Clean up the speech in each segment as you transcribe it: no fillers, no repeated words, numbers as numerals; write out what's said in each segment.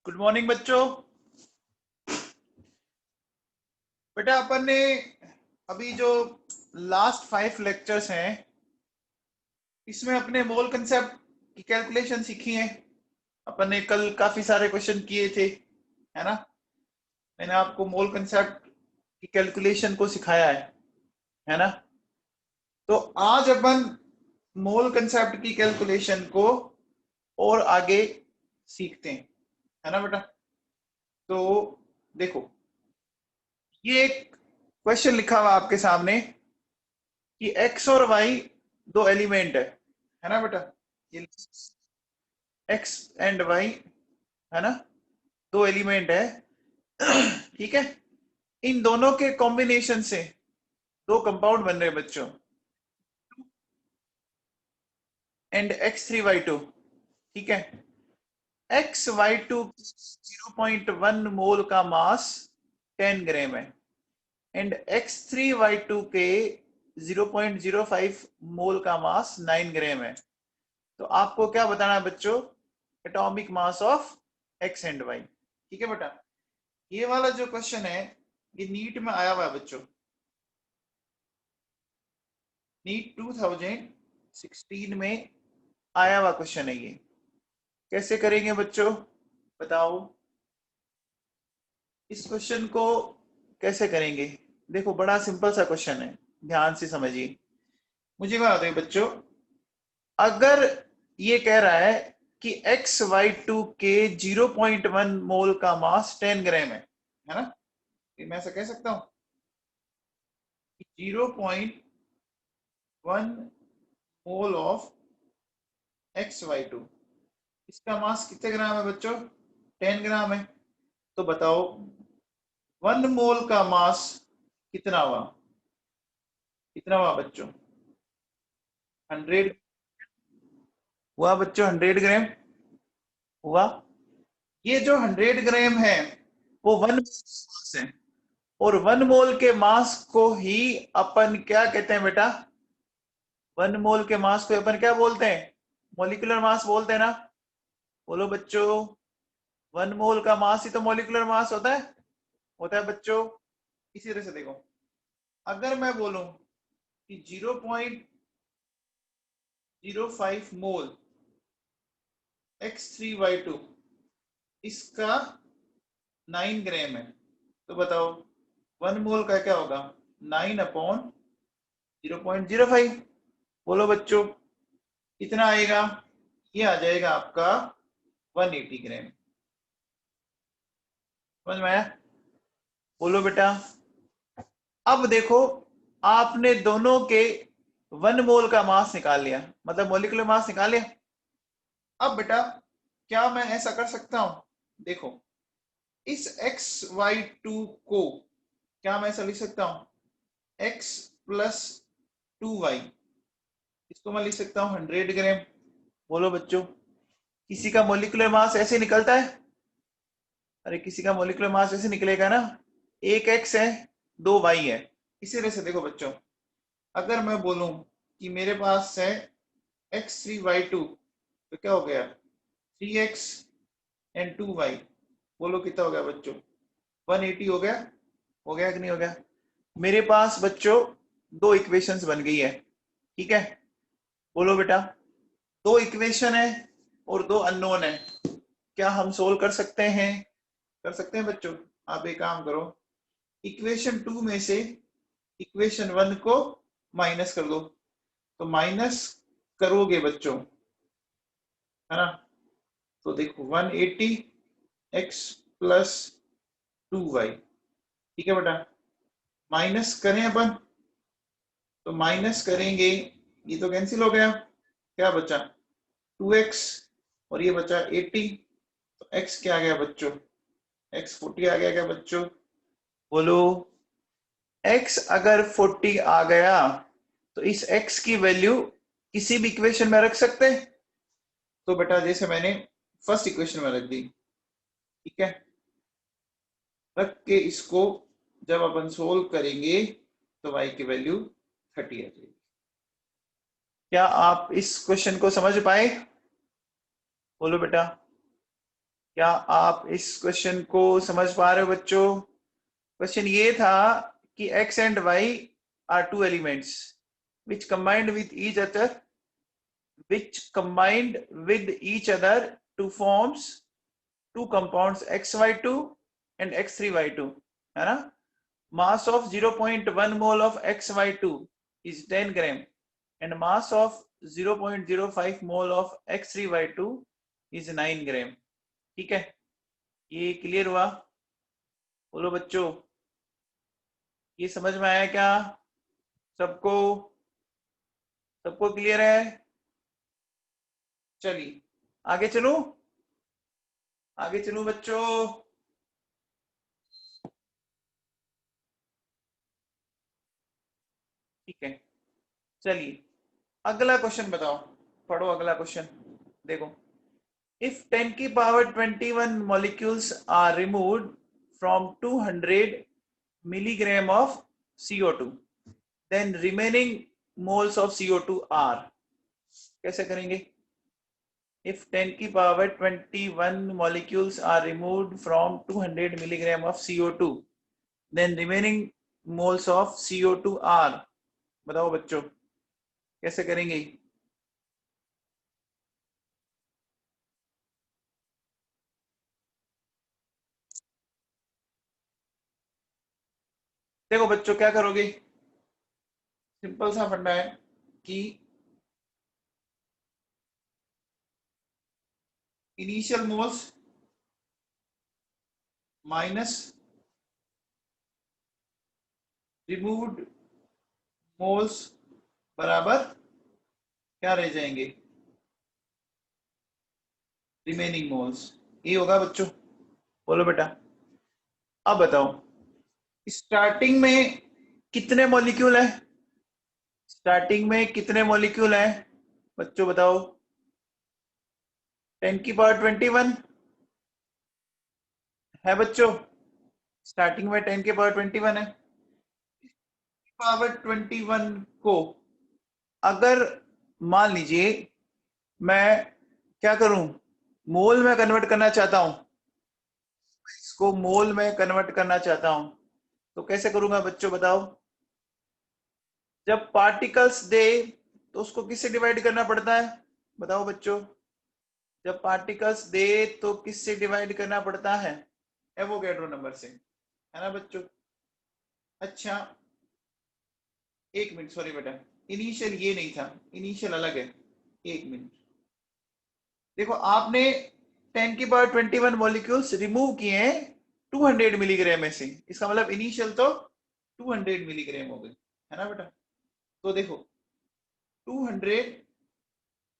Good morning बच्चों। बेटा अपन ने अभी जो लास्ट 5 लेक्चर्स हैं इसमें अपने मोल कंसेप्ट की कैलकुलेशन सीखी है। अपन ने कल काफी सारे क्वेश्चन किए थे, है ना। मैंने आपको मोल कंसेप्ट की कैलकुलेशन को सिखाया है ना। तो आज अपन मोल कंसेप्ट की कैलकुलेशन को और आगे सीखते हैं, है ना बेटा। तो देखो, ये एक क्वेश्चन लिखा हुआ आपके सामने कि x और y दो एलिमेंट है ना बेटा। ये x एंड y है ना, दो एलिमेंट है। ठीक है, इन दोनों के कॉम्बिनेशन से दो कंपाउंड बन रहे हैं बच्चों, एंड x3y2। ठीक है, xy2 0.1 मोल का मास 10 ग्राम है एंड x3y2 के 0.05 मोल का मास 9 ग्राम है। तो आपको क्या बताना है बच्चों? Atomic mass of X and Y. ठीक है बेटा, ये वाला जो क्वेश्चन है ये नीट में आया हुआ है बच्चों। नीट 2016 में आया हुआ क्वेश्चन है ये। कैसे करेंगे बच्चों बताओ? इस क्वेश्चन को कैसे करेंगे? देखो, बड़ा सिंपल सा क्वेश्चन है, ध्यान से समझिए। मुझे बता दो बच्चों, अगर ये कह रहा है कि XY2 के 0.1 मोल का मास 10 ग्राम है ना। मैं ऐसा कह सकता हूं 0.1 मोल ऑफ XY2, इसका मास कितने ग्राम है बच्चों? 10 ग्राम है। तो बताओ 1 मोल का मास कितना हुआ? कितना हुआ बच्चों? 100 हुआ बच्चों, 100 ग्राम हुआ। ये जो 100 ग्राम है वो 1 मास है, और 1 मोल के मास को ही अपन क्या कहते हैं बेटा? 1 मोल के मास को अपन क्या बोलते हैं? मॉलिक्यूलर मास बोलते हैं ना। बोलो बच्चों, 1 मोल का मास ही तो मॉलिक्यूलर मास होता है बच्चों। इसी तरह से देखो, अगर मैं बोलूं कि 0.05 मोल x3y2 इसका 9 ग्राम है, तो बताओ 1 मोल का क्या होगा? 9/0.05। बोलो बच्चों कितना आएगा? ये आ जाएगा आपका 180 ग्राम। समझ में आया? बोलो बेटा। अब देखो, आपने दोनों के 1 मोल का मास निकाल लिया, मतलब मॉलिक्यूलर मास निकाल लिया। अब बेटा क्या मैं ऐसा कर सकता हूं? देखो, इस XY2 को क्या मैं ऐसा लिख सकता हूं? x प्लस 2y, इसको मैं लिख सकता हूं 100 ग्राम। बोलो बच्चों, किसी का मॉलिक्यूलर मास ऐसे निकलता है? अरे किसी का मॉलिक्यूलर मास ऐसे निकलेगा ना, एक x है, 2y है। इसी तरह से देखो बच्चों, अगर मैं बोलूं कि मेरे पास है x3y2, तो क्या हो गया? 3x and 2y। बोलो कितना हो गया बच्चों? 180 हो गया? हो गया कि नहीं हो गया? मेरे पास बच्चों दो इक्वेशंस बन गई है। ठीक है, बोलो बेटा, दो इक्वेशन है और दो अननोन है। क्या हम सोल्व कर सकते हैं? कर सकते हैं बच्चों। आप एक काम करो, इक्वेशन 2 में से इक्वेशन 1 को माइनस कर दो। तो माइनस करोगे बच्चों, है ना, तो देखो 180 x प्लस 2y। ठीक है बेटा, माइनस करें अपन, तो माइनस करेंगे, ये तो कैंसिल हो गया, क्या बचा? 2x और ये बचा 80। तो x क्या आ गया बच्चों? x 40 आ गया क्या बच्चों? बोलो, x अगर 40 आ गया तो इस x की वैल्यू किसी भी इक्वेशन में रख सकते हैं। तो बेटा जैसे मैंने फर्स्ट इक्वेशन में रख दी, ठीक है, रख के इसको जब अपन सोल्व करेंगे तो y की वैल्यू 30 आ जाएगी। क्या आप इस क्वेश्चन को समझ पाए? बोलो बेटा। क्या आप इस क्वेश्चन को समझ पा रहे हो बच्चों? क्वेश्चन ये था कि x and y are two elements which combined with each other to forms two compounds xy2 and x3y2, है ना? Mass of 0.1 mole of xy2 is 10 gram and mass of 0.05 mole of x3y2 is 9 gram. ठीक है, ये clear हुआ? बोलो बच्चों, ये समझ में आया क्या सबको? सबको क्लियर है? चलिए आगे चलो, आगे चलो बच्चों। ठीक है, चलिए अगला क्वेश्चन बताओ, पढ़ो अगला क्वेश्चन। देखो, if 10 की power 21 molecules are removed from 200 milligram of CO2, then remaining moles of CO2 are, कैसे करेंगे? If 10 की power 21 molecules are removed from 200 milligram of CO2, then remaining moles of CO2 are, बताओ बच्चों कैसे करेंगे? देखो बच्चों क्या करोगे, सिंपल सा फंडा है कि initial moles minus removed moles बराबर क्या रह जाएंगे? Remaining moles. ये होगा बच्चों, बोलो बेटा। अब बताओ स्टार्टिंग में कितने मॉलिक्यूल है? स्टार्टिंग में कितने मॉलिक्यूल है बच्चों बताओ? 10 की पावर 21 है बच्चों, स्टार्टिंग में 10 की पावर 21 है। पावर 21 को अगर मान लीजिए मैं क्या करूं, मोल में कन्वर्ट करना चाहता हूं, इसको मोल में कन्वर्ट करना चाहता हूं, तो कैसे करूंगा बच्चों बताओ? जब पार्टिकल्स दे तो उसको किससे डिवाइड करना पड़ता है? बताओ बच्चों, जब पार्टिकल्स दे तो किससे डिवाइड करना पड़ता है? एवोगैड्रो नंबर से, है ना बच्चों? अच्छा, एक मिनट, सॉरी बेटा, इनिशियल ये नहीं था, इनिशियल अलग है। एक मिनट, देखो आपने 10 की पावर 21 मॉलिक्यूल्स रिमूव किए हैं 200 मिलीग्राम में से, इसका मतलब इनिशियल तो 200 मिलीग्राम हो गए, है ना बेटा? तो देखो 200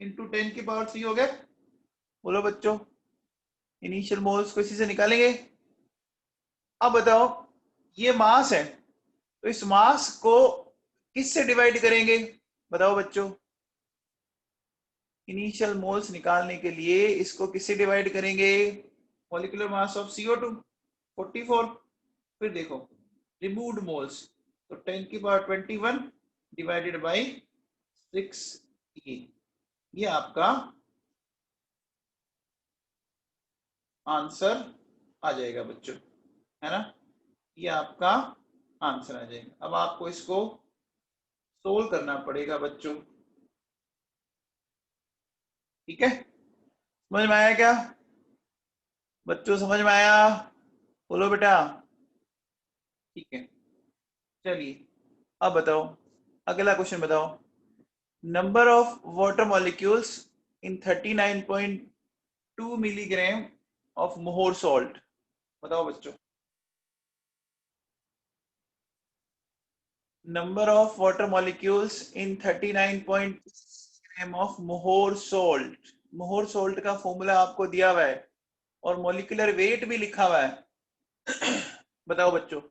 इंटू 10 की पावर 3 हो गया। बोलो बच्चों, इनिशियल मोल्स को इसी से निकालेंगे। अब बताओ ये मास है, तो इस मास को किससे डिवाइड करेंगे? बताओ बच्चों, इनिशियल मोल्स निकालने के लिए इसको किससे डिवाइड करेंगे? Molecular mass of CO2 44। फिर देखो रिमूव्ड मोल्स, तो 10 की पावर 21 डिवाइडेड बाय 6, ये आपका आंसर आ जाएगा बच्चों, है ना? ये आपका आंसर आ जाएगा। अब आपको इसको सोल्व करना पड़ेगा बच्चों, ठीक है? समझ में आया क्या बच्चों? समझ में आया? बोलो बेटा। ठीक है, चलिए अब बताओ, अगला क्वेश्चन बताओ। Number of water molecules in 39.2 milligram of मोहर सॉल्ट, बताओ बच्चों। Number of water molecules in 39.2 gram of मोहर सॉल्ट। मोहर सॉल्ट का फॉर्मूला आपको दिया हुआ है और मॉलिक्यूलर वेट भी लिखा हुआ है। बताओ बच्चों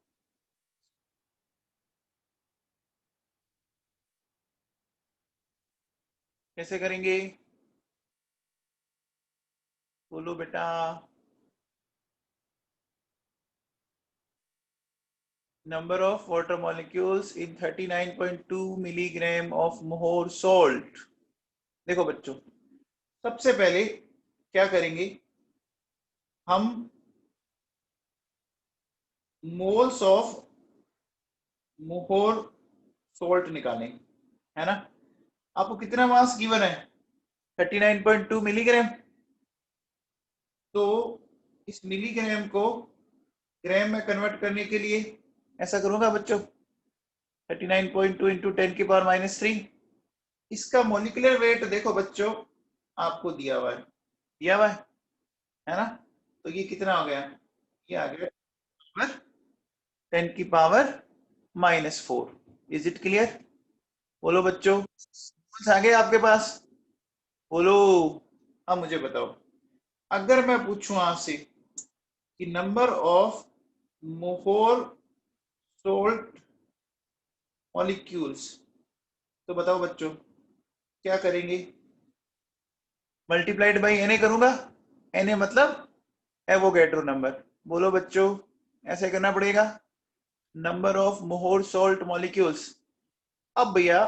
कैसे करेंगे? बोलो बेटा। Number of water molecules in 39.2 milligram of मोहर salt। देखो बच्चों, सबसे पहले क्या करेंगे, हम मोल्स ऑफ मोहोर सोल्ट निकालें, है ना। आपको कितना मास गिवन है? 39.2 मिलीग्राम। तो इस मिलीग्राम को ग्राम में कन्वर्ट करने के लिए ऐसा करूंगा बच्चों, 39.2 इंटू 10⁻³ इसका मोलिकुलर वेट देखो बच्चों आपको दिया हुआ है, है ना। तो ये कितना हो गया? ये आ गया 10⁻⁻⁴। Is it clear? बोलो बच्चों, आ गए आपके पास? बोलो। अब मुझे बताओ, अगर मैं पूछूं आपसे कि नंबर ऑफ मोहोर सोल्ट मॉलिक्यूल्स, तो बताओ बच्चों क्या करेंगे? मल्टीप्लाइड बाई Na करूंगा। Na मतलब एवोगैड्रो नंबर। बोलो बच्चों, ऐसे करना पड़ेगा, नंबर ऑफ मोहोर सोल्ट मॉलिक्यूल्स। अब भैया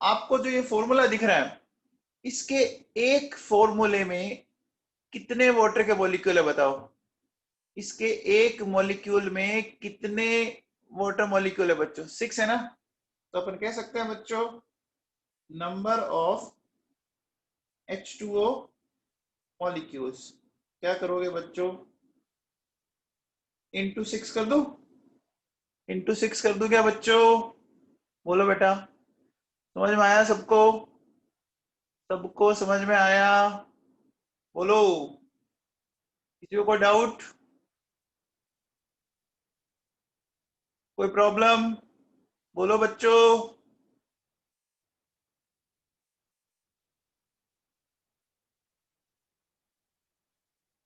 आपको जो ये फॉर्मूला दिख रहा है, इसके एक फॉर्मूले में कितने वाटर के मॉलिक्यूल है बताओ? इसके एक मॉलिक्यूल में कितने वाटर मॉलिक्यूल है बच्चों? 6 है ना। तो अपन कह सकते हैं बच्चों, नंबर ऑफ H2O मॉलिक्यूल्स, क्या करोगे बच्चों? इंटू 6 कर दो, इंटू 6 कर दो क्या बच्चों? बोलो बेटा, समझ में आया सबको? सबको समझ में आया? बोलो, किसी को कोई डाउट, कोई प्रॉब्लम? बोलो बच्चों।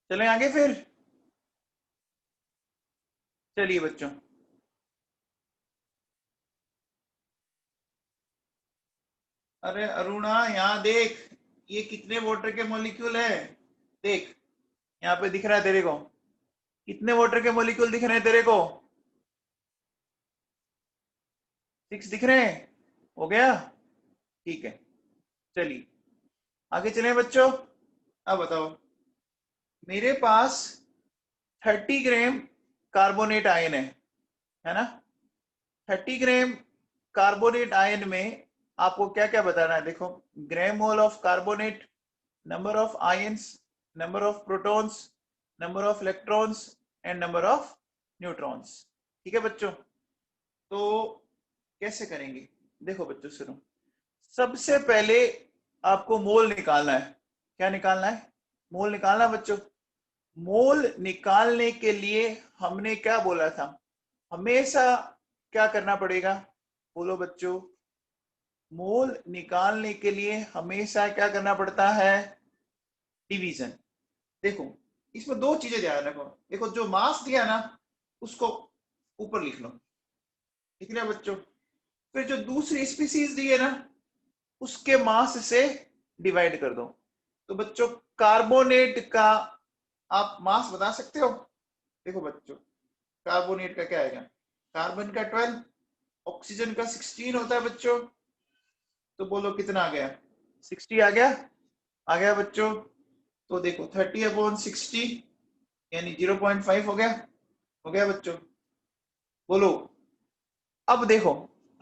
चलें आगे फिर? चलिए बच्चों, अरे अरुणा यहाँ देख, ये कितने वाटर के मॉलिक्यूल है? देख, यहाँ पे दिख रहा है तेरे को, कितने वाटर के मॉलिक्यूल दिख रहे हैं तेरे को? 6 दिख रहे हैं। हो गया, ठीक है। चलिए आगे चलें बच्चों। अब बताओ, मेरे पास 30 ग्राम कार्बोनेट आयन है ना। 30 ग्राम कार्बोनेट आयन में आपको क्या क्या बताना है? देखो, gram mole of carbonate, number of ions, number of protons, number of electrons and number of neutrons. ठीक है बच्चों, तो कैसे करेंगे? देखो बच्चों सुनो, सबसे पहले आपको मोल निकालना है। क्या निकालना है? मोल निकालना है बच्चों। मोल निकालने के लिए हमने क्या बोला था? हमेशा क्या करना पड़ेगा? बोलो बच्चों, मोल निकालने के लिए हमेशा क्या करना पड़ता है? डिवीजन। देखो, इसमें दो चीजें ध्यान रखो। देखो, जो मास दिया ना उसको ऊपर लिख लो, ठीक है बच्चों। फिर जो दूसरी स्पीसीज दी है ना उसके मास से डिवाइड कर दो। तो बच्चों, कार्बोनेट का आप मास बता सकते हो? देखो बच्चों, कार्बोनेट का क्या आएगा? कार्बन का 12, ऑक्सीजन का 16 होता है बच्चों। तो बोलो कितना आ गया? 60 आ गया? आ गया बच्चों। तो देखो 30/60 यानी 0.5 हो गया। हो गया बच्चों। बोलो, अब देखो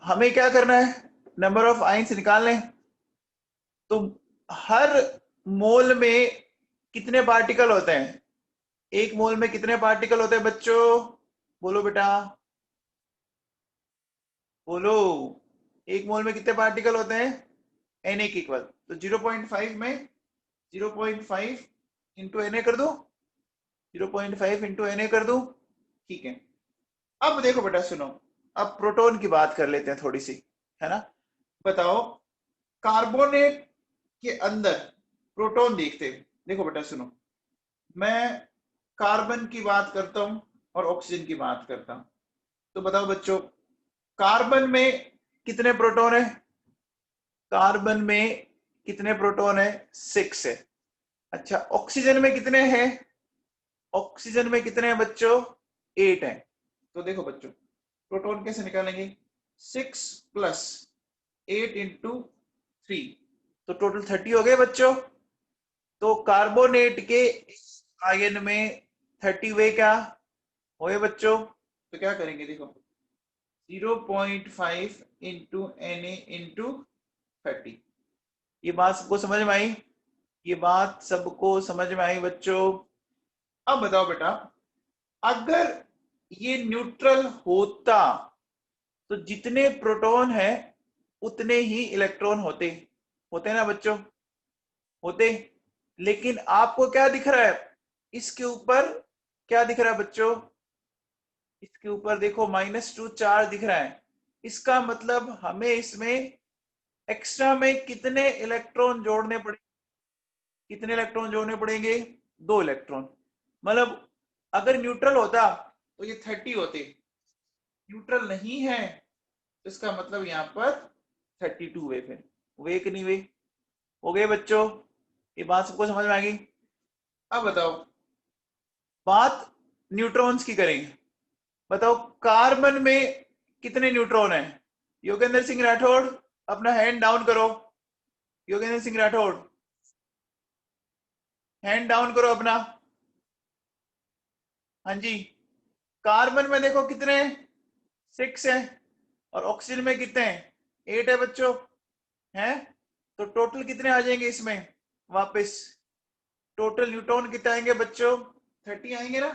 हमें क्या करना है? नंबर ऑफ आयंस निकालने। तो हर मोल में कितने पार्टिकल होते हैं? एक मोल में कितने पार्टिकल होते हैं बच्चों? बोलो बेटा, बोलो, एक मोल में कितने पार्टिकल होते हैं? Na के इक्वल। तो 0.5 में 0.5 इंटू Na कर दो, 0.5 इंटू Na कर दो, ठीक है। अब देखो बेटा सुनो, अब प्रोटॉन की बात कर लेते हैं थोड़ी सी, है ना। बताओ, कार्बोनेट के अंदर प्रोटॉन देखते हैं। देखो बेटा सुनो, मैं कार्बन की बात करता हूं और ऑक्सीजन की बात करता हूं। तो बताओ बच्चों, कार्बन में कितने प्रोटॉन है? कार्बन में कितने प्रोटॉन है? 6 है। अच्छा, ऑक्सीजन में कितने हैं? ऑक्सीजन में कितने हैं बच्चों? 8 है। तो देखो बच्चों, प्रोटॉन कैसे निकालेंगे? 6 प्लस 8 इंटू 3, तो टोटल 30 हो गए बच्चों। तो कार्बोनेट के आयन में 30 वे क्या होए बच्चों? तो क्या करेंगे देखो, 0.5 इंटू Na इंटू 30। ये बात सबको समझ में आई? ये बात सबको समझ में आई बच्चों? अब बताओ बेटा, अगर ये न्यूट्रल होता तो जितने प्रोटॉन है उतने ही इलेक्ट्रॉन होते होते ना बच्चों? होते। लेकिन आपको क्या दिख रहा है इसके ऊपर? क्या दिख रहा है बच्चों? इसके ऊपर देखो -2 चार्ज दिख रहा है। इसका मतलब हमें इसमें एक्स्ट्रा में कितने इलेक्ट्रॉन जोड़ने पड़े? कितने इलेक्ट्रॉन जोड़ने पड़ेंगे? 2 इलेक्ट्रॉन। मतलब अगर न्यूट्रल होता तो ये 30 होते, न्यूट्रल नहीं है तो इसका मतलब यहाँ पर 32 वे। फिर वे कि नहीं वे? हो गए बच्चों? ये बात सबको समझ में आ गई? अब बताओ, बात न्यूट्रॉन्स की करेंगे। बताओ कार्बन में कितने न्यूट्रॉन हैं? योगेंद्र सिंह राठौड़ अपना हैंड डाउन करो। योगेंद्र सिंह राठौड़ हैंड डाउन करो अपना। हाँ जी, कार्बन में देखो कितने? 6 है। और ऑक्सीजन में कितने हैं? 8 है बच्चों। हैं? तो टोटल कितने आ जाएंगे इसमें वापस? टोटल न्यूट्रॉन कितने आएंगे बच्चों? 30 आएंगे ना?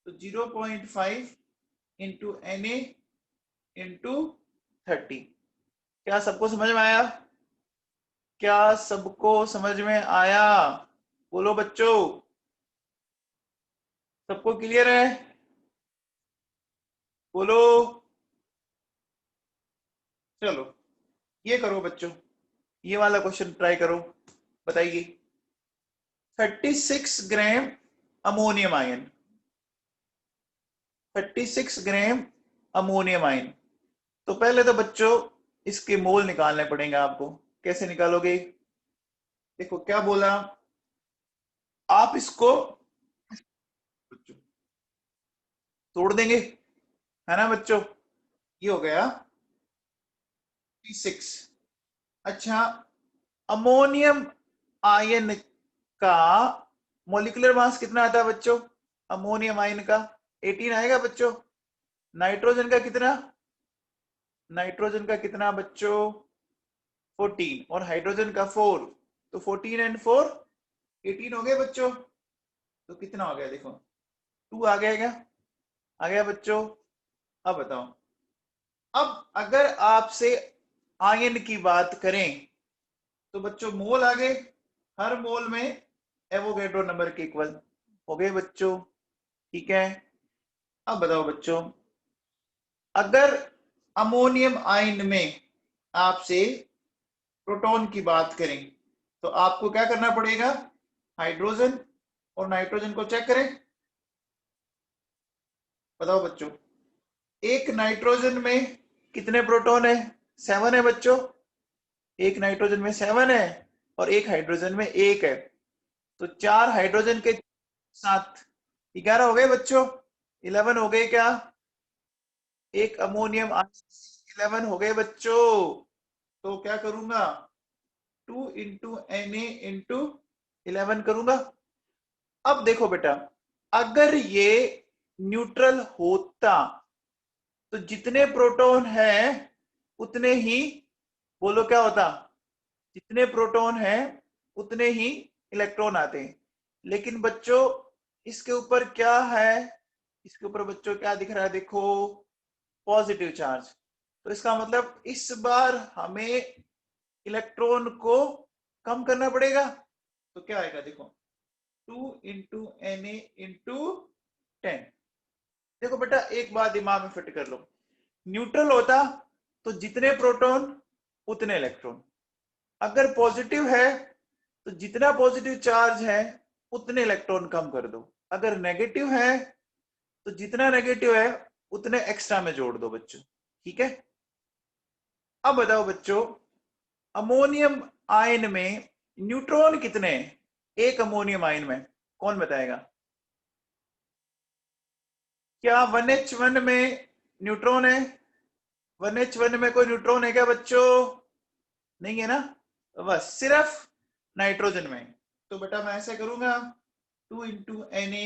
तो 0.5 इंटू Na इंटू 30। क्या सबको समझ में आया? क्या सबको समझ में आया? बोलो बच्चों, सबको क्लियर है? बोलो। चलो ये करो बच्चों, ये वाला क्वेश्चन ट्राई करो। बताइए, 36 ग्राम अमोनियम आयन, 36 ग्राम अमोनियम आयन। तो पहले तो बच्चों इसके मोल निकालने पड़ेंगे आपको। कैसे निकालोगे? देखो क्या बोला, आप इसको तोड़ देंगे, है ना बच्चों? ये हो गया 36। अच्छा, अमोनियम आयन का मोलिकुलर मास कितना आता है बच्चों? अमोनियम आयन का 18 आएगा बच्चों। नाइट्रोजन का कितना? नाइट्रोजन का कितना बच्चों? 14। और हाइड्रोजन का 4। तो 14 एंड 4 18 हो गए बच्चों। तो कितना हो गया देखो, 2 आ गया क्या? आ गया बच्चों? अब बताओ, अब अगर आपसे आयन की बात करें तो बच्चों मोल आ गए, हर मोल में एवोगैड्रो नंबर के इक्वल हो गए बच्चों। ठीक है? अब बताओ बच्चों, अगर अमोनियम आयन में आपसे प्रोटॉन की बात करें तो आपको क्या करना पड़ेगा? हाइड्रोजन और नाइट्रोजन को चेक करें। बताओ बच्चों, एक नाइट्रोजन में कितने प्रोटॉन है? 7 है बच्चों। एक नाइट्रोजन में 7 है और एक हाइड्रोजन में 1 है। तो 4 हाइड्रोजन के साथ 11 हो गए बच्चों। 11 हो गए क्या? एक अमोनियम 11 हो गए बच्चों। तो क्या करूंगा? 2 इंटू Na इंटू 11 करूंगा। अब देखो बेटा, अगर ये न्यूट्रल होता तो जितने प्रोटॉन है उतने ही, बोलो क्या होता? जितने प्रोटॉन है उतने ही इलेक्ट्रॉन आते हैं। लेकिन बच्चों इसके ऊपर क्या है? इसके ऊपर बच्चों क्या दिख रहा है? देखो, पॉजिटिव चार्ज। तो इसका मतलब इस बार हमें इलेक्ट्रॉन को कम करना पड़ेगा। तो क्या आएगा देखो, 2 इंटू Na इंटू 10। देखो बेटा एक बात दिमाग में फिट कर लो, न्यूट्रल होता तो जितने प्रोटॉन उतने इलेक्ट्रॉन। अगर पॉजिटिव है तो जितना पॉजिटिव चार्ज है उतने इलेक्ट्रॉन कम कर दो। अगर नेगेटिव है तो जितना नेगेटिव है उतने एक्स्ट्रा में जोड़ दो बच्चों। ठीक है? अब बताओ बच्चों, अमोनियम आयन में न्यूट्रॉन कितने हैं एक अमोनियम आयन में? कौन बताएगा? क्या 1H1 में न्यूट्रॉन है? 1H1 में कोई न्यूट्रॉन है क्या बच्चों? नहीं है ना? बस सिर्फ नाइट्रोजन में। तो बेटा मैं ऐसे करूंगा, 2 into Na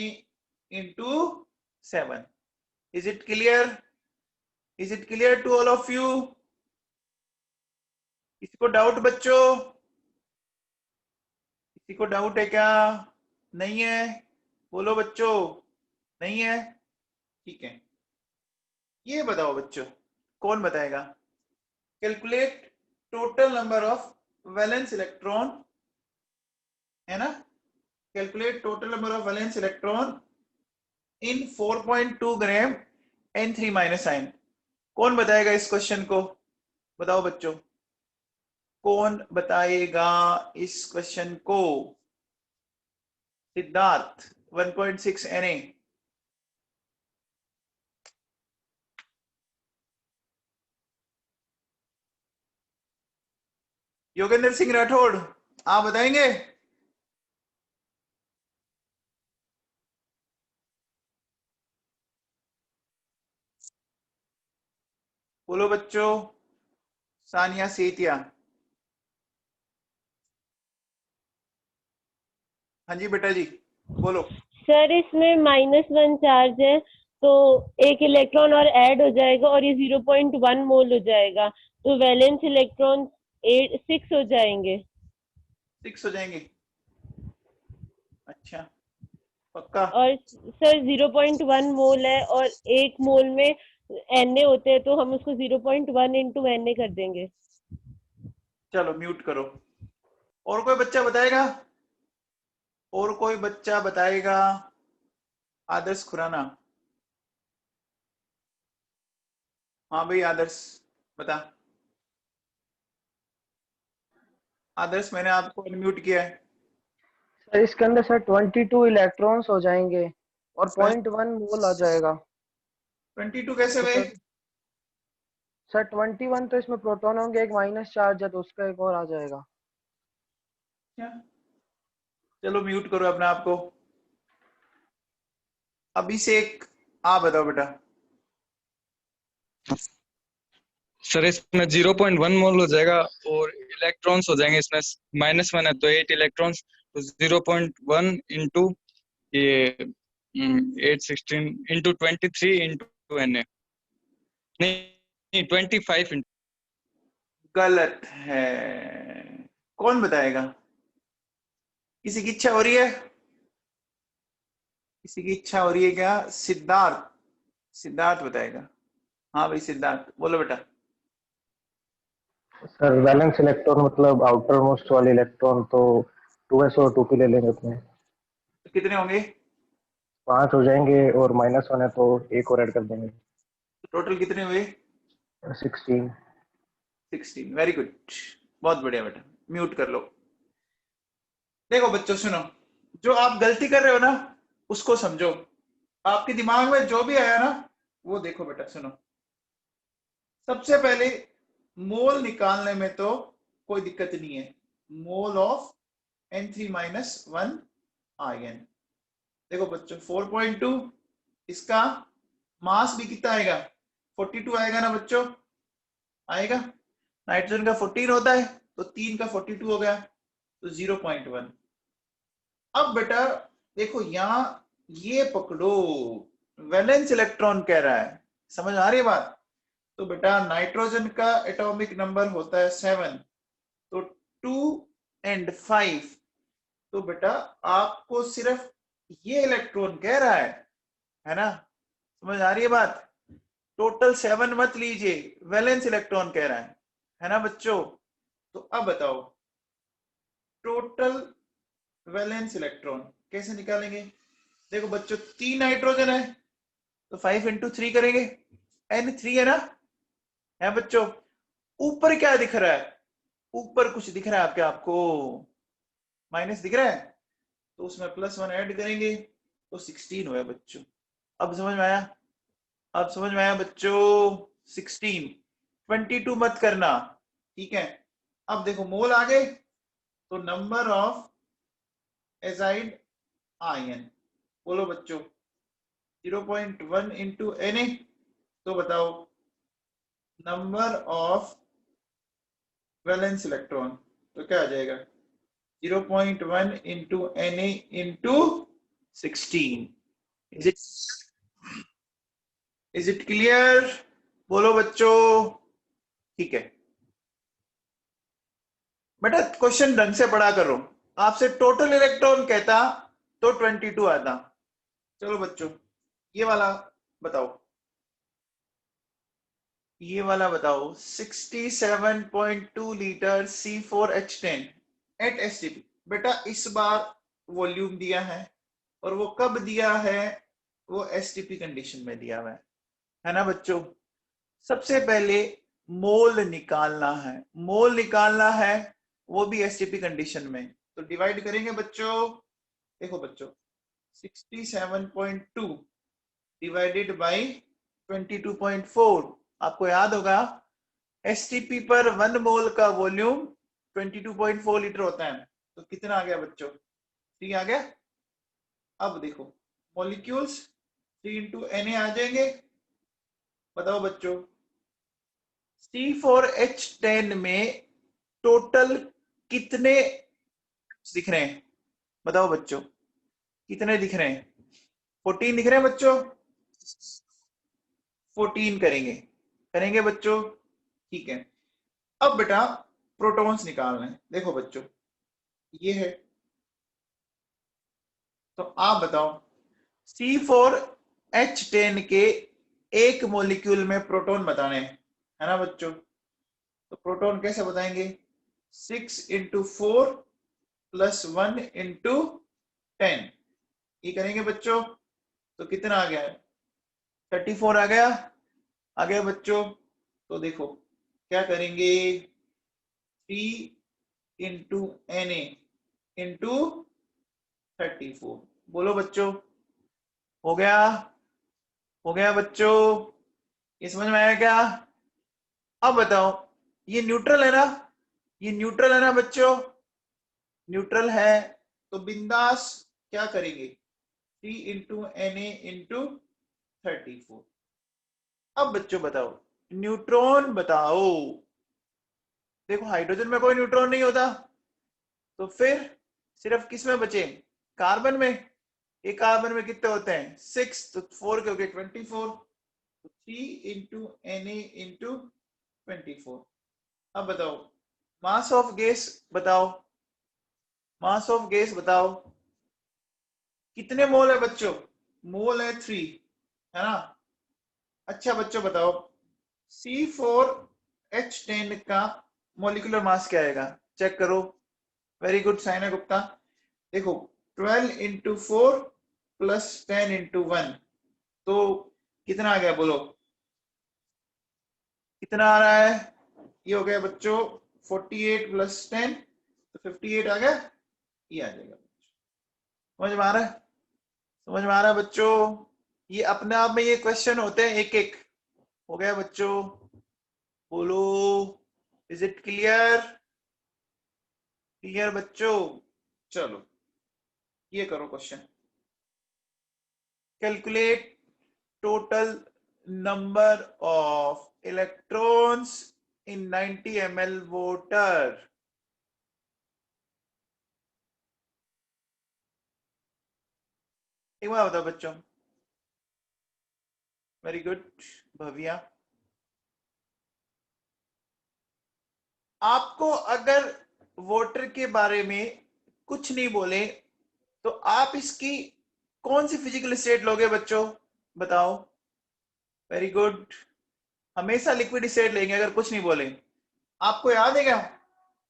into 7. Is it clear? Is it clear to all of you? किसी को डाउट बच्चों? किसी को डाउट है क्या? नहीं है? बोलो बच्चों, नहीं है? ठीक है, ये बताओ बच्चों, कौन बताएगा? Calculate total number of valence electron, है ना? Calculate total number of valence electron in 4.2 gram N3 minus ion. कौन बताएगा इस क्वेश्चन को? बताओ बच्चों, कौन बताएगा इस क्वेश्चन को? सिद्धार्थ, 1.6 Na। योगेंद्र सिंह राठौड़, आप बताएंगे? बोलो बच्चों। सानिया सेतिया, हाँ जी बेटा जी, बोलो। सर इसमें -1 चार्ज है तो एक इलेक्ट्रॉन और ऐड हो जाएगा और ये 0.1 मोल हो जाएगा, तो वैलेंस इलेक्ट्रॉन 6 हो जाएंगे। 6 हो जाएंगे? अच्छा, पक्का? और सर 0.1 मोल है और 1 मोल में Na होते हैं, तो हम उसको 0.1 इंटू Na कर देंगे। चलो म्यूट करो। और कोई बच्चा बताएगा? और कोई बच्चा बताएगा? आदर्श खुराना, हाँ भाई आदर्श बता। आदर्श, मैंने आपको अनम्यूट किया है। सर इसके अंदर सर 22 इलेक्ट्रॉन्स हो जाएंगे और 0.1 मोल आ जाएगा। 22 कैसे तो हुए? सर 21 तो इसमें प्रोटॉन होंगे, एक माइनस चार्ज है तो उसका एक और आ जाएगा। क्या? चलो म्यूट करो अपने आप को। अभिषेक, आप बताओ बेटा। सर इसमें 0.1 मोल हो जाएगा और इलेक्ट्रॉन्स हो जाएंगे, इसमें -1 है तो 8 इलेक्ट्रॉन्स, तो 0.1 इंटू ये 816 इंटू 23 इंटू Na, नहीं 25 इंटू। गलत है। कौन बताएगा? किसी की इच्छा हो रही है? किसी की इच्छा हो रही है क्या? सिद्धार्थ, सिद्धार्थ बताएगा। हाँ भाई सिद्धार्थ, बोलो बेटा। सर वैलेंस इलेक्ट्रॉन मतलब आउटर मोस्ट वाले इलेक्ट्रॉन, तो 2s और 2p ले लेंगे उसमें। तो कितने होंगे? 5 हो जाएंगे और -1 है तो एक और ऐड कर देंगे। टोटल कितने हुए? 16। 16, वेरी गुड, बहुत बढ़िया बेटा। म्यूट कर लो। देखो बच्चों सुनो, जो आप गलती कर रहे हो ना उसको समझो। आपके दिमाग में जो भी आया ना वो देखो बेटा, सुनो। सबसे पहले मोल निकालने में तो कोई दिक्कत नहीं है। Mole of N3 minus 1 ion. देखो बच्चों 4.2, इसका मास भी कितना आएगा? 42 आएगा ना बच्चों? आएगा। नाइट्रोजन का 14 होता है तो 3 का 42 हो गया तो 0.1। अब बेटा देखो यहां ये पकड़ो, वैलेंस इलेक्ट्रॉन कह रहा है, समझ आ रही है बात? तो बेटा नाइट्रोजन का एटॉमिक नंबर होता है 7, तो 2 and 5, तो बेटा आपको सिर्फ ये इलेक्ट्रॉन कह रहा है ना? समझ आ रही है बात? टोटल 7 मत लीजिए, वैलेंस इलेक्ट्रॉन कह रहा है ना बच्चों? तो अब बताओ टोटल वैलेंस इलेक्ट्रॉन कैसे निकालेंगे? देखो बच्चों 3 नाइट्रोजन है तो 5 into 3 करेंगे, N3 है ना? है बच्चों? ऊपर क्या दिख रहा है? ऊपर कुछ दिख रहा है आपके, आपको माइनस दिख रहा है, तो उसमें +1 ऐड करेंगे तो 16 हुआ बच्चों। अब समझ में आया? अब समझ में आया बच्चों? 16, 22 मत करना, ठीक है? अब देखो मोल आ गए, तो नंबर ऑफ एजाइड आयन बोलो बच्चों। 0.1 इंटू Na, तो बताओ नंबर ऑफ वैलेंस इलेक्ट्रॉन तो क्या आ जाएगा? 0.1 into Na into 16. Is it clear? बोलो बच्चों। ठीक है बेटा, क्वेश्चन ढंग से पढ़ा करो। आपसे टोटल इलेक्ट्रॉन कहता तो 22 आता। चलो बच्चों, ये वाला बताओ, ये वाला बताओ। 67.2 लीटर C4H10 एट STP। बेटा इस बार वॉल्यूम दिया है, और वो कब दिया है? वो STP कंडीशन में दिया हुआ है ना बच्चों। सबसे पहले मोल निकालना है, मोल निकालना है, वो भी STP कंडीशन में। तो डिवाइड करेंगे बच्चों। देखो बच्चों, 67.2 डिवाइडेड बाई 22.4। आपको याद होगा STP पर 1 मोल का वॉल्यूम 22.4 लीटर होता है। तो कितना आ गया बच्चों? 3 आ गया। अब देखो मॉलिक्यूल्स 3 इंटू Na आ जाएंगे। बताओ बच्चों, C4H10 में टोटल कितने दिख रहे हैं? बताओ बच्चों, कितने दिख रहे हैं? 14 दिख रहे हैं बच्चों। 14 करेंगे, करेंगे बच्चों। ठीक है, अब बेटा प्रोटॉन्स निकालना है। देखो बच्चों, ये है, तो आप बताओ C4H10 के एक मॉलिक्यूल में प्रोटॉन बताने हैं, है ना बच्चों। तो प्रोटॉन कैसे बताएंगे? 6 इंटू 4 प्लस 1 इंटू 10, ये करेंगे बच्चों। तो कितना आ गया? 34 आ गया। आ गया बच्चों। तो देखो क्या करेंगे? 3 इंटू Na इंटू 34। बोलो बच्चों, हो गया? हो गया बच्चों? ये समझ में आया क्या? अब बताओ, ये न्यूट्रल है ना, ये न्यूट्रल है ना बच्चों। न्यूट्रल है तो बिंदास क्या करेंगे? 3 इंटू Na इंटू 34। अब बच्चों बताओ, न्यूट्रॉन बताओ। देखो हाइड्रोजन में कोई न्यूट्रॉन नहीं होता, तो फिर सिर्फ किस में बचे? कार्बन में। एक कार्बन में कितने होते हैं? 6, तो 4 के हो गए 24। तो 3 इंटू Na इंटू 24। अब बताओ मास ऑफ गैस बताओ, मास ऑफ गैस बताओ कितने मोल है बच्चों? मोल है 3, है ना। अच्छा बच्चों बताओ, C4H10 का मॉलिक्यूलर मास क्या आएगा? चेक करो। Very good Saina Gupta. देखो 12 इंटू 4 प्लस 10 इंटू 1, तो कितना आ गया? बोलो कितना आ रहा है? ये हो गया बच्चों 48 प्लस 10, तो 58 आ गया। ये आ जाएगा। समझ में आ रहा है? समझ में आ रहा है बच्चों? ये अपने आप में ये क्वेश्चन होते हैं एक एक। हो गया बच्चों? बोलो, इज इट क्लियर? क्लियर बच्चों? चलो ये करो question. Calculate total number of electrons in 90 ml water। एक बार बताओ बच्चों। Very good Bhavya. आपको अगर वाटर के बारे में कुछ नहीं बोले तो आप इसकी कौन सी फिजिकल स्टेट लोगे बच्चों? बताओ। वेरी गुड, हमेशा लिक्विड स्टेट लेंगे अगर कुछ नहीं बोले। आपको याद है क्या,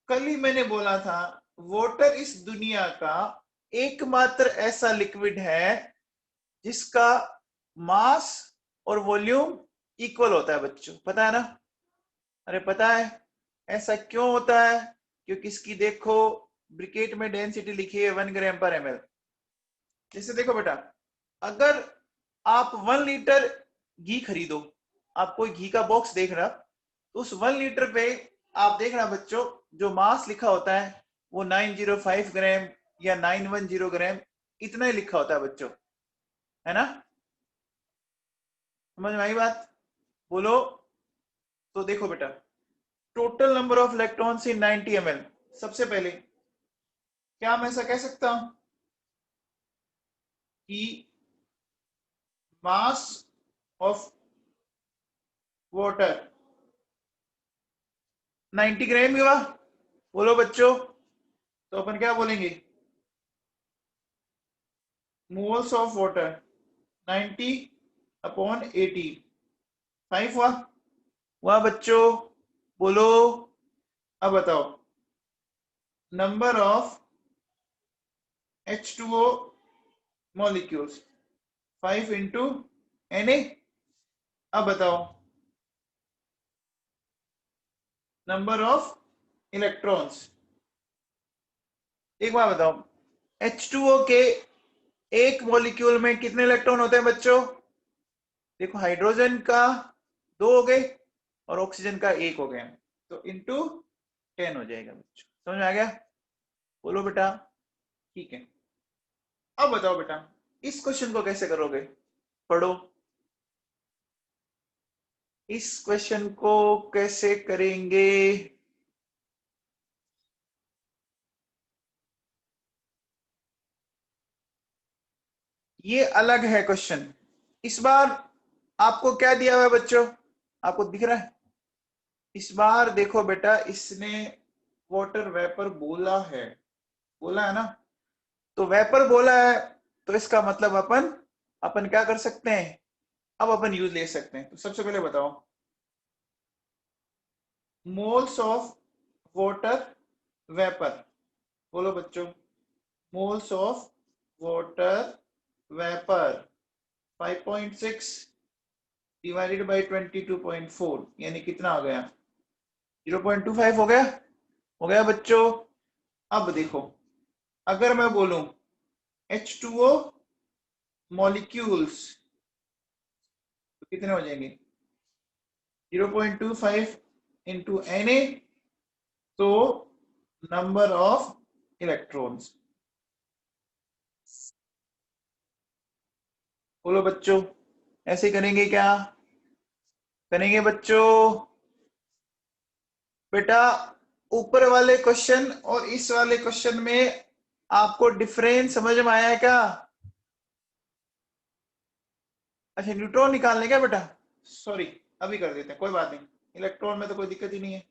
कल ही मैंने बोला था वाटर इस दुनिया का एकमात्र ऐसा लिक्विड है जिसका मास और वॉल्यूम इक्वल होता है बच्चों। पता है ना? अरे पता है। ऐसा क्यों होता है? क्योंकि इसकी देखो ब्रिकेट में डेंसिटी लिखी है 1 ग्राम पर ml। जैसे देखो बेटा, अगर आप 1 लीटर घी खरीदो, आप कोई घी का बॉक्स देख रहा, तो उस 1 लीटर पे आप देखना बच्चों, जो मास लिखा होता है वो 905 ग्राम या 910 ग्राम इतना ही लिखा होता है बच्चों, है ना। समझ में आई बात? बोलो। तो देखो बेटा, total number of electrons in 90 ml। सबसे पहले क्या मैं ऐसा कह सकता हूं कि मास ऑफ वाटर 90 ग्राम हुआ, बोलो बच्चों, तो अपन क्या बोलेंगे, मोल्स ऑफ वाटर 90 अपॉन 80, 5 हुआ बच्चों, बोलो। अब बताओ number of H2O molecules 5 into Na। अब बताओ नंबर ऑफ इलेक्ट्रॉन्स। एक बार बताओ H2O के एक मॉलिक्यूल में कितने इलेक्ट्रॉन होते हैं बच्चों? देखो हाइड्रोजन का 2 हो गए और ऑक्सीजन का 1 हो गया, तो इंटू 10 हो जाएगा बच्चों। समझ में आ गया? बोलो बेटा। ठीक है, अब बताओ बेटा इस क्वेश्चन को कैसे करोगे, पढ़ो। इस क्वेश्चन को कैसे करेंगे? ये अलग है क्वेश्चन। इस बार आपको क्या दिया हुआ है बच्चों, आपको दिख रहा है? इस बार देखो बेटा, इसने वाटर वेपर बोला है ना, तो वेपर बोला है तो इसका मतलब अपन क्या कर सकते हैं, अब अपन यूज ले सकते हैं। तो सबसे पहले बताओ मोल्स ऑफ वाटर वेपर, बोलो बच्चों, moles of water vapour 5.6 divided by 22.4 यानी कितना आ गया, 0.25 हो गया बच्चों। अब देखो अगर मैं बोलूं H2O मॉलिक्यूल्स तो कितने हो जाएंगे, 0.25 इंटू Na, तो नंबर ऑफ इलेक्ट्रॉन्स, बोलो बच्चों ऐसे करेंगे क्या, करेंगे बच्चों? बेटा ऊपर वाले क्वेश्चन और इस वाले क्वेश्चन में आपको डिफरेंस समझ में आया क्या? अच्छा न्यूट्रॉन निकालने क्या बेटा, सॉरी अभी कर देते हैं, कोई बात नहीं, इलेक्ट्रॉन में तो कोई दिक्कत ही नहीं है।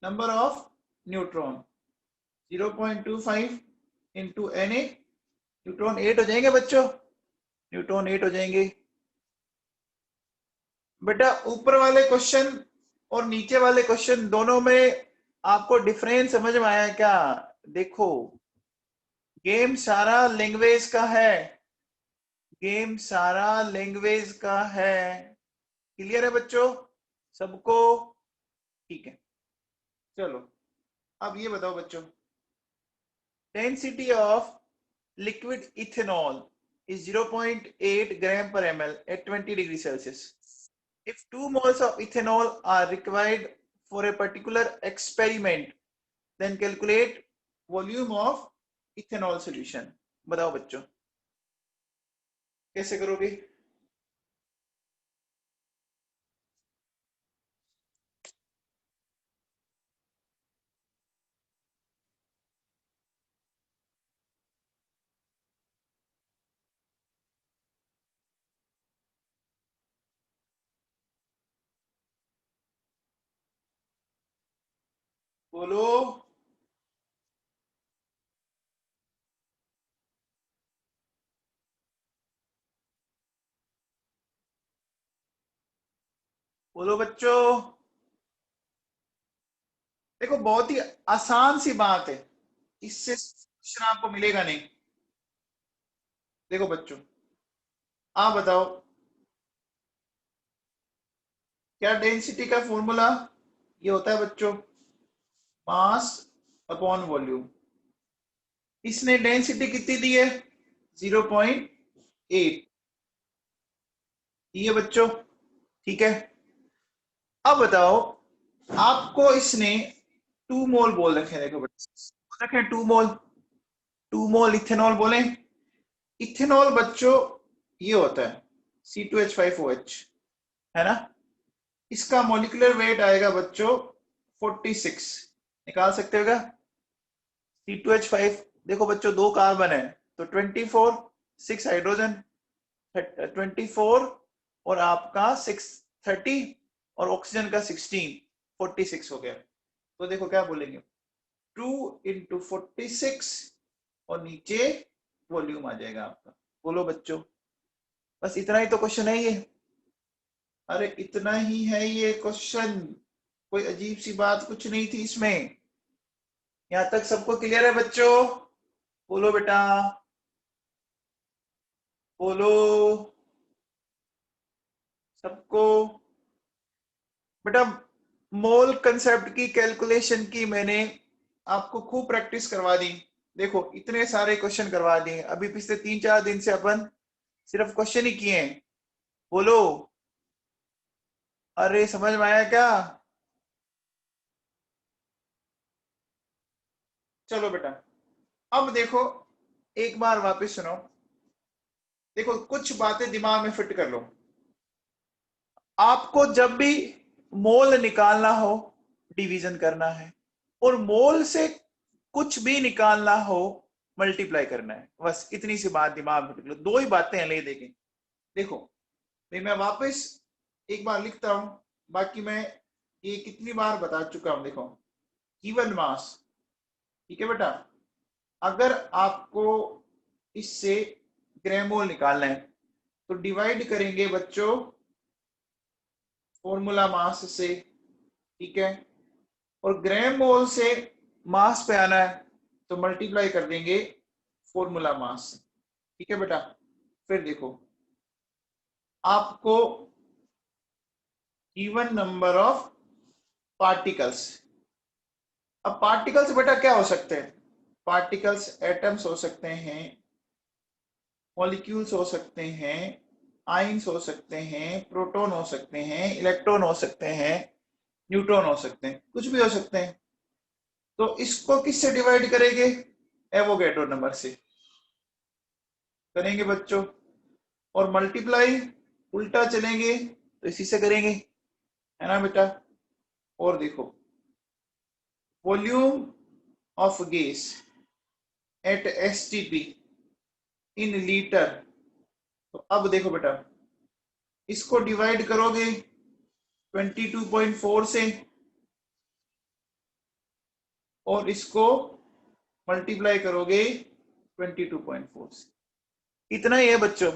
Number of neutron 0.25 into Na, neutron 8 हो जाएंगे बच्चों, न्यूट्रॉन 8 हो जाएंगे। बेटा ऊपर वाले क्वेश्चन और नीचे वाले क्वेश्चन दोनों में आपको डिफरेंस समझ में आया क्या? देखो गेम सारा लैंग्वेज का है, गेम सारा लैंग्वेज का है। क्लियर है बच्चों सबको? ठीक है, चलो अब ये बताओ बच्चों, density of liquid ethanol is 0.8 gram per ml at 20 degrees Celsius. If 2 moles of ethanol are required for a particular experiment, then calculate volume of ethanol solution. बताओ बच्चों कैसे करोगे? बोलो। बोलो बच्चों। देखो बहुत ही आसान सी बात है, इससे क्वेश्चन आपको मिलेगा नहीं। देखो बच्चों आप बताओ क्या डेंसिटी का फॉर्मूला ये होता है बच्चों, मास अपॉन वॉल्यूम। इसने डेंसिटी कितनी दी है, 0.8 ये बच्चों, ठीक है। अब बताओ आपको इसने 2 मोल बोल रखे हैं, देखो बच्चों रखे 2 मोल इथेनॉल बोले। इथेनॉल बच्चों ये होता है C2H5OH है ना, इसका मॉलिक्यूलर वेट आएगा बच्चों 46, निकाल सकते हो क्या? C2H5 देखो बच्चों 2 कार्बन है तो 24 6 हाइड्रोजन 24 और आपका 630 और ऑक्सीजन का 16 46 हो गया। तो देखो क्या बोलेंगे 2 × 46 और नीचे वॉल्यूम आ जाएगा आपका। बोलो बच्चों, बस इतना ही तो क्वेश्चन है ये। अरे इतना ही है ये क्वेश्चन, कोई अजीब सी बात कुछ नहीं थी इसमें। यहां तक सबको क्लियर है बच्चों? बोलो बेटा, बोलो सबको। बेटा मोल कंसेप्ट की कैलकुलेशन की मैंने आपको खूब प्रैक्टिस करवा दी। देखो इतने सारे क्वेश्चन करवा दिए, अभी पिछले 3-4 दिन से अपन सिर्फ क्वेश्चन ही किए हैं। बोलो, अरे समझ में आया क्या? चलो बेटा, अब देखो एक बार वापस सुनो। देखो कुछ बातें दिमाग में फिट कर लो। आपको जब भी मोल निकालना हो डिवीजन करना है, और मोल से कुछ भी निकालना हो मल्टीप्लाई करना है। बस इतनी सी बात दिमाग में फिट कर लो। दो ही बातें हैं, ले देखें। देखो मैं वापस एक बार लिखता हूं, बाकी मैं ये कितनी बार बता चुका हूं। देखो गिवन मास, ठीक है बेटा, अगर आपको इससे ग्राम मोल निकालना है तो डिवाइड करेंगे बच्चों फॉर्मूला मास से, ठीक है, और ग्राम मोल से मास पे आना है तो मल्टीप्लाई कर देंगे फॉर्मूला मास से, ठीक है बेटा। फिर देखो आपको गिवन नंबर ऑफ पार्टिकल्स। अब पार्टिकल्स बेटा क्या हो सकते हैं? पार्टिकल्स एटम्स हो सकते हैं, मॉलिक्यूल्स हो सकते हैं, आयंस हो सकते हैं, प्रोटॉन हो सकते हैं, इलेक्ट्रॉन हो सकते हैं, न्यूट्रॉन हो सकते हैं, कुछ भी हो सकते हैं। तो इसको किससे डिवाइड करेंगे? एवोगैड्रो नंबर से करेंगे बच्चों। और मल्टीप्लाई उल्टा चलेंगे तो इसी से करेंगे, है ना बेटा। और देखो volume of gas at STP in litre. तो अब देखो बेटा इसको डिवाइड करोगे 22.4 से और इसको मल्टीप्लाई करोगे 22.4 से। इतना ही है बच्चों,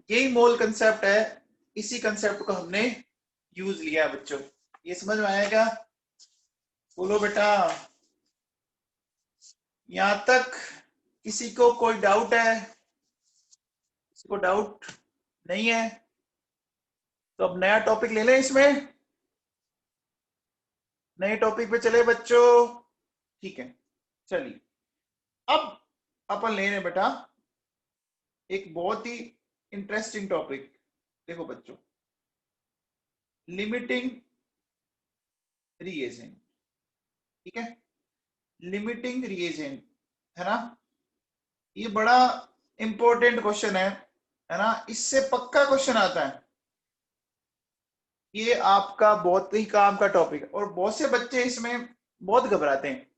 यही मोल कंसेप्ट है। इसी कंसेप्ट को हमने यूज लिया बच्चों। ये समझ में आया क्या? बोलो बेटा, यहां तक किसी को कोई डाउट है? किसी को डाउट नहीं है तो अब नया टॉपिक ले लें इसमें। नए टॉपिक पे चले बच्चों, ठीक है। चलिए अब अपन ले रहे हैं बेटा एक बहुत ही इंटरेस्टिंग टॉपिक। देखो बच्चों, लिमिटिंग रिएजेंट, ठीक है, लिमिटिंग रिएजेंट, है ना। ये बड़ा इंपॉर्टेंट क्वेश्चन है ना, इससे पक्का क्वेश्चन आता है। ये आपका बहुत ही काम का टॉपिक है और बहुत से बच्चे इसमें बहुत घबराते हैं।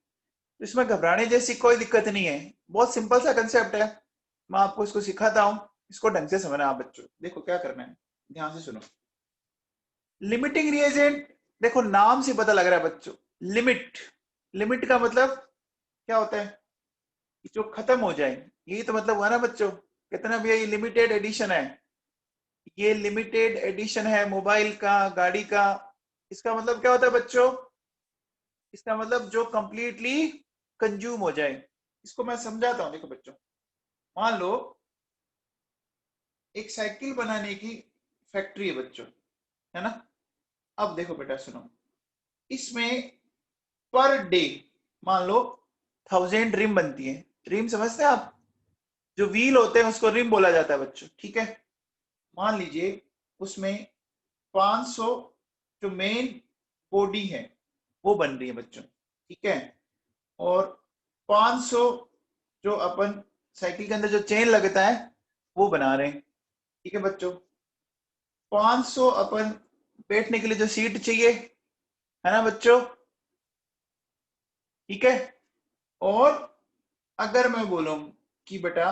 इसमें घबराने जैसी कोई दिक्कत नहीं है, बहुत सिंपल सा कंसेप्ट है। मैं आपको इसको सिखाता हूं, इसको ढंग से समझना आप बच्चों। देखो क्या करना है, ध्यान से सुनो। लिमिटिंग रिएजेंट, देखो नाम से पता लग रहा है बच्चों, लिमिट। लिमिट का मतलब क्या होता है? जो खत्म हो जाए, यही तो मतलब हुआ ना बच्चों। कितना भी ये लिमिटेड एडिशन है, ये लिमिटेड एडिशन है मोबाइल का, गाड़ी का। इसका मतलब क्या होता है बच्चों? इसका मतलब जो कंप्लीटली कंज्यूम हो जाए। इसको मैं समझाता हूं, देखो बच्चों, मान लो एक साइकिल बनाने की फैक्ट्री है बच्चों, है ना। अब देखो बेटा सुनो, इसमें पर डे मान लो 1000 रिम बनती है। रिम समझते हैं आप? जो व्हील होते हैं उसको रिम बोला जाता है बच्चों, ठीक है। मान लीजिए उसमें 500 जो मेन बॉडी है वो बन रही है बच्चों, ठीक है। और 500 जो अपन साइकिल के अंदर जो चेन लगता है वो बना रहे हैं, ठीक है बच्चों। 500 अपन बैठने के लिए जो सीट चाहिए, है ना बच्चों, ठीक है। और अगर मैं बोलूं कि बेटा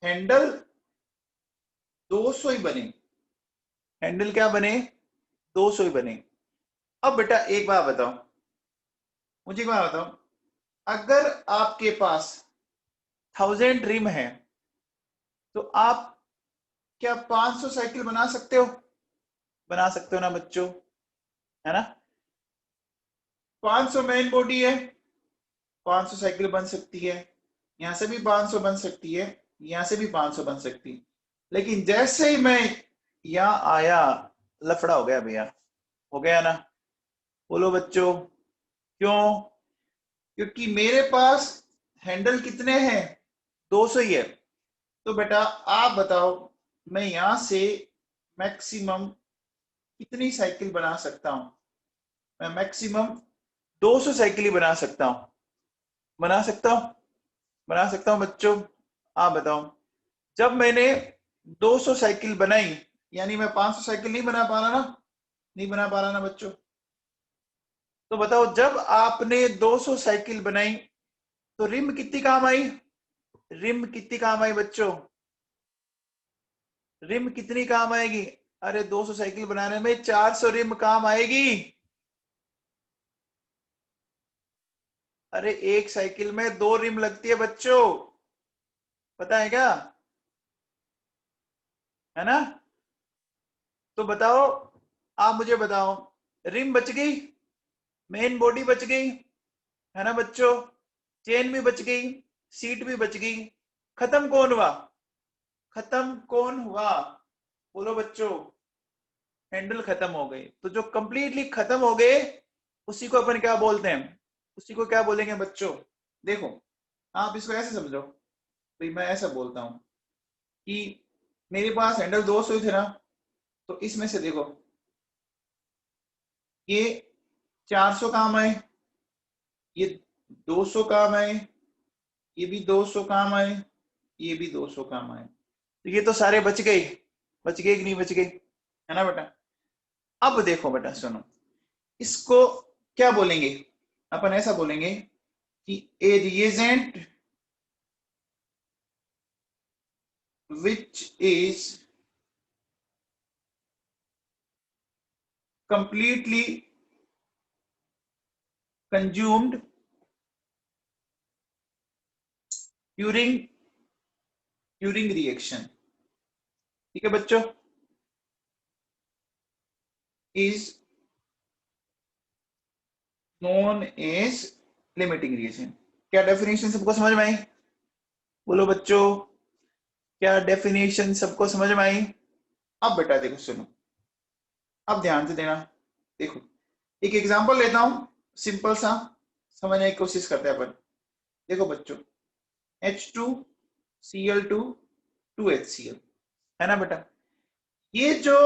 हैंडल 200 ही बने, हैंडल क्या बने, 200 ही बने। अब बेटा एक बात बताओ, मुझे एक बात बताओ, अगर आपके पास 1000 रिम है तो आप क्या 500 साइकिल बना सकते हो? बना सकते हो ना बच्चों, है ना? 500 मेन बॉडी है, 500 साइकिल बन सकती है, यहां से भी 500 बन सकती है, यहां से भी 500 बन सकती है। लेकिन जैसे ही मैं यहां आया, लफड़ा हो गया भैया, हो गया ना? बोलो बच्चों, क्यों? क्योंकि मेरे पास हैंडल कितने हैं, 200 ही है। तो बेटा आप बताओ, मैं यहां से मैक्सिमम कितनी साइकिल बना सकता हूं? मैं मैक्सिमम 200 साइकिल ही बना सकता हूं। बना सकता हूं, बना सकता हूं बच्चों? आप बताओ। जब मैंने 200 साइकिल बनाई, यानी मैं 500 साइकिल नहीं बना पा रहा ना, नहीं बना पा रहा ना बच्चों? तो बताओ, जब आपने 200 साइकिल बनाई तो रिम कितनी काम आई? रिम कितनी काम आई बच्चों? रिम कितनी काम आएगी? अरे 200 साइकिल बनाने में 400 रिम काम आएगी। अरे एक साइकिल में 2 रिम लगती है बच्चों, पता है क्या? है ना? तो बताओ, आप मुझे बताओ, रिम बच गई, मेन बॉडी बच गई, है ना बच्चों? चेन भी बच गई, सीट भी बच गई। खत्म कौन हुआ? खत्म कौन हुआ? बोलो बच्चों। हैंडल खत्म हो गए। तो जो कंप्लीटली खत्म हो गए उसी को अपन क्या बोलते हैं? उसी को क्या बोलेंगे बच्चों? देखो, आप इसको ऐसे समझो, भाई मैं ऐसा बोलता हूं कि मेरे पास हैंडल 200 ही थे ना, तो इसमें से देखो, ये 400 काम आए, ये 200 काम आए, ये भी 200 काम आए, ये भी 200 काम आए। तो ये तो सारे बच गए, बच गए कि नहीं बच गए? है ना बेटा? अब देखो बेटा, सुनो, इसको क्या बोलेंगे? अपन ऐसा बोलेंगे कि ए reagent which is completely consumed during reaction, ठीक है बच्चों, is known as limiting reaction। क्या डेफिनेशन सबको समझ में आई? बोलो बच्चों, क्या डेफिनेशन सबको समझ में आई? अब बेटा देखो, सुनो, अब ध्यान से देना। देखो, एक एग्जांपल लेता हूं, सिंपल सा, समझने की कोशिश करते हैं अपन। देखो बच्चों, H2Cl2 2HCl, है ना बेटा? ये जो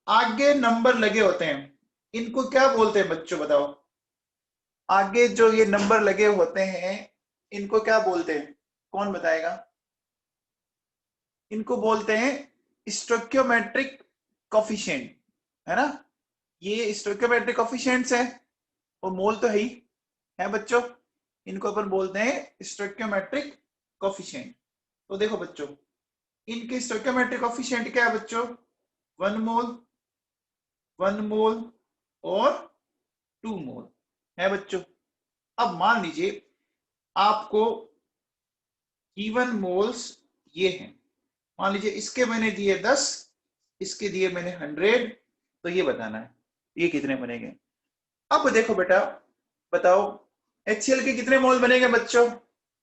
आगे नंबर लगे होते हैं, इनको क्या बोलते हैं बच्चों, बताओ? आगे जो ये नंबर लगे होते हैं, इनको क्या बोलते हैं? कौन बताएगा? इनको बोलते हैं स्टोइकियोमेट्रिक कोफिशिएंट, है ना? ये स्टोइकियोमेट्रिक कोफिशिएंट्स है, और मोल तो है ही, है बच्चों? इनको अपन बोलते हैं स्टोइकियोमेट्रिक कोफिशिएंट। तो देखो बच्चों, इनके स्टोइकियोमेट्रिक कोफिशिएंट क्या है बच्चों? 1 मोल, 1 मोल और 2 मोल, है बच्चों? अब मान लीजिए आपको गिवन मोल्स ये हैं, मान लीजिए इसके मैंने दिए 10, इसके दिए मैंने 100, तो ये बताना है ये कितने बनेंगे। अब देखो बेटा, बताओ HCl के कितने मोल बनेंगे बच्चों?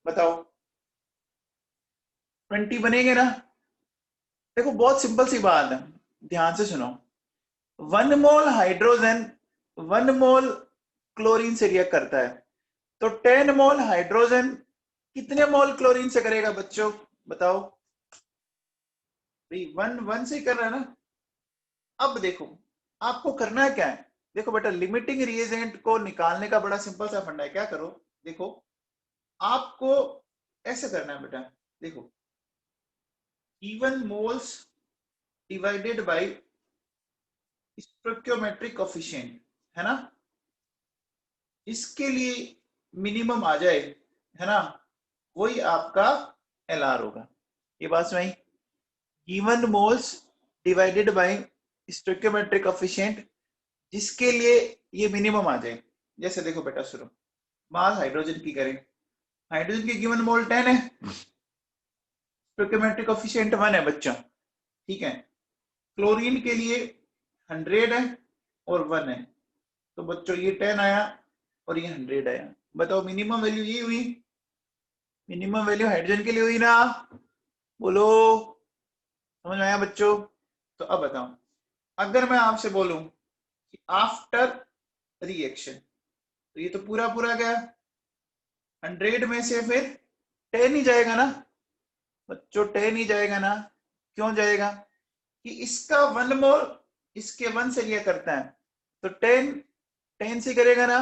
बताओ। 20 बनेंगे ना? देखो बहुत सिंपल सी बात है, ध्यान से सुनो। 1 मोल हाइड्रोजन 1 मोल क्लोरीन से रिएक्ट करता है, तो 10 मोल हाइड्रोजन कितने मोल क्लोरीन से करेगा बच्चों? बताओ भाई, 1 1 से ही कर रहा है ना? अब देखो, आपको करना है क्या है? देखो बेटा, लिमिटिंग रिएजेंट को निकालने का बड़ा सिंपल सा फंडा है। क्या करो, देखो, आपको ऐसे करना है बेटा। देखो, given moles divided by stoichiometric coefficient, है ना? इसके लिए मिनिमम आ जाए, है ना? वही आपका LR होगा। ये बात समझ? Given moles divided by stoichiometric coefficient जिसके लिए ये मिनिमम आ जाए। जैसे देखो बेटा, सुनो, मास हाइड्रोजन की करें, हाइड्रोजन की गिवन मोल 10 है, स्टोइकियोमेट्रिक कोएफिशिएंट 1 है बच्चों, ठीक है। क्लोरीन के लिए 100 है और 1 है, तो बच्चों ये 10 आया और ये 100 आया। बताओ मिनिमम वैल्यू ये हुई, मिनिमम वैल्यू हाइड्रोजन के लिए हुई ना? बोलो, समझ में आया बच्चों? तो अब बताओ, अगर मैं आपसे बोलूं कि आफ्टर रिएक्शन, तो ये तो पूरा पूरा गया, 100 में से फिर 10 ही जाएगा ना बच्चों, 10 ही जाएगा ना? क्यों जाएगा? कि इसका 1 मोल इसके 1 से रिएक्ट करता है, तो 10 से करेगा ना।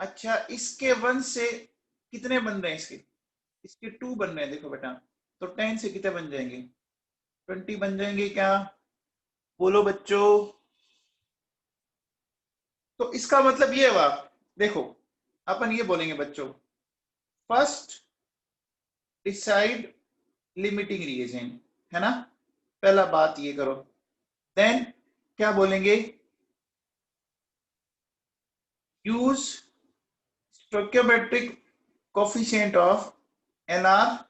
अच्छा, इसके 1 से कितने बन रहे हैं? इसके 2 बन रहे हैं, देखो बेटा, तो 10 से कितने बन जाएंगे? 20 बन जाएंगे क्या? बोलो बच्चों। तो इसका मतलब ये हुआ, देखो अपन ये बोलेंगे बच्चों, फर्स्ट डिसाइड लिमिटिंग रिएजेंट, है ना? पहला बात ये करो, देन क्या बोलेंगे? Use stoichiometric coefficient of Lr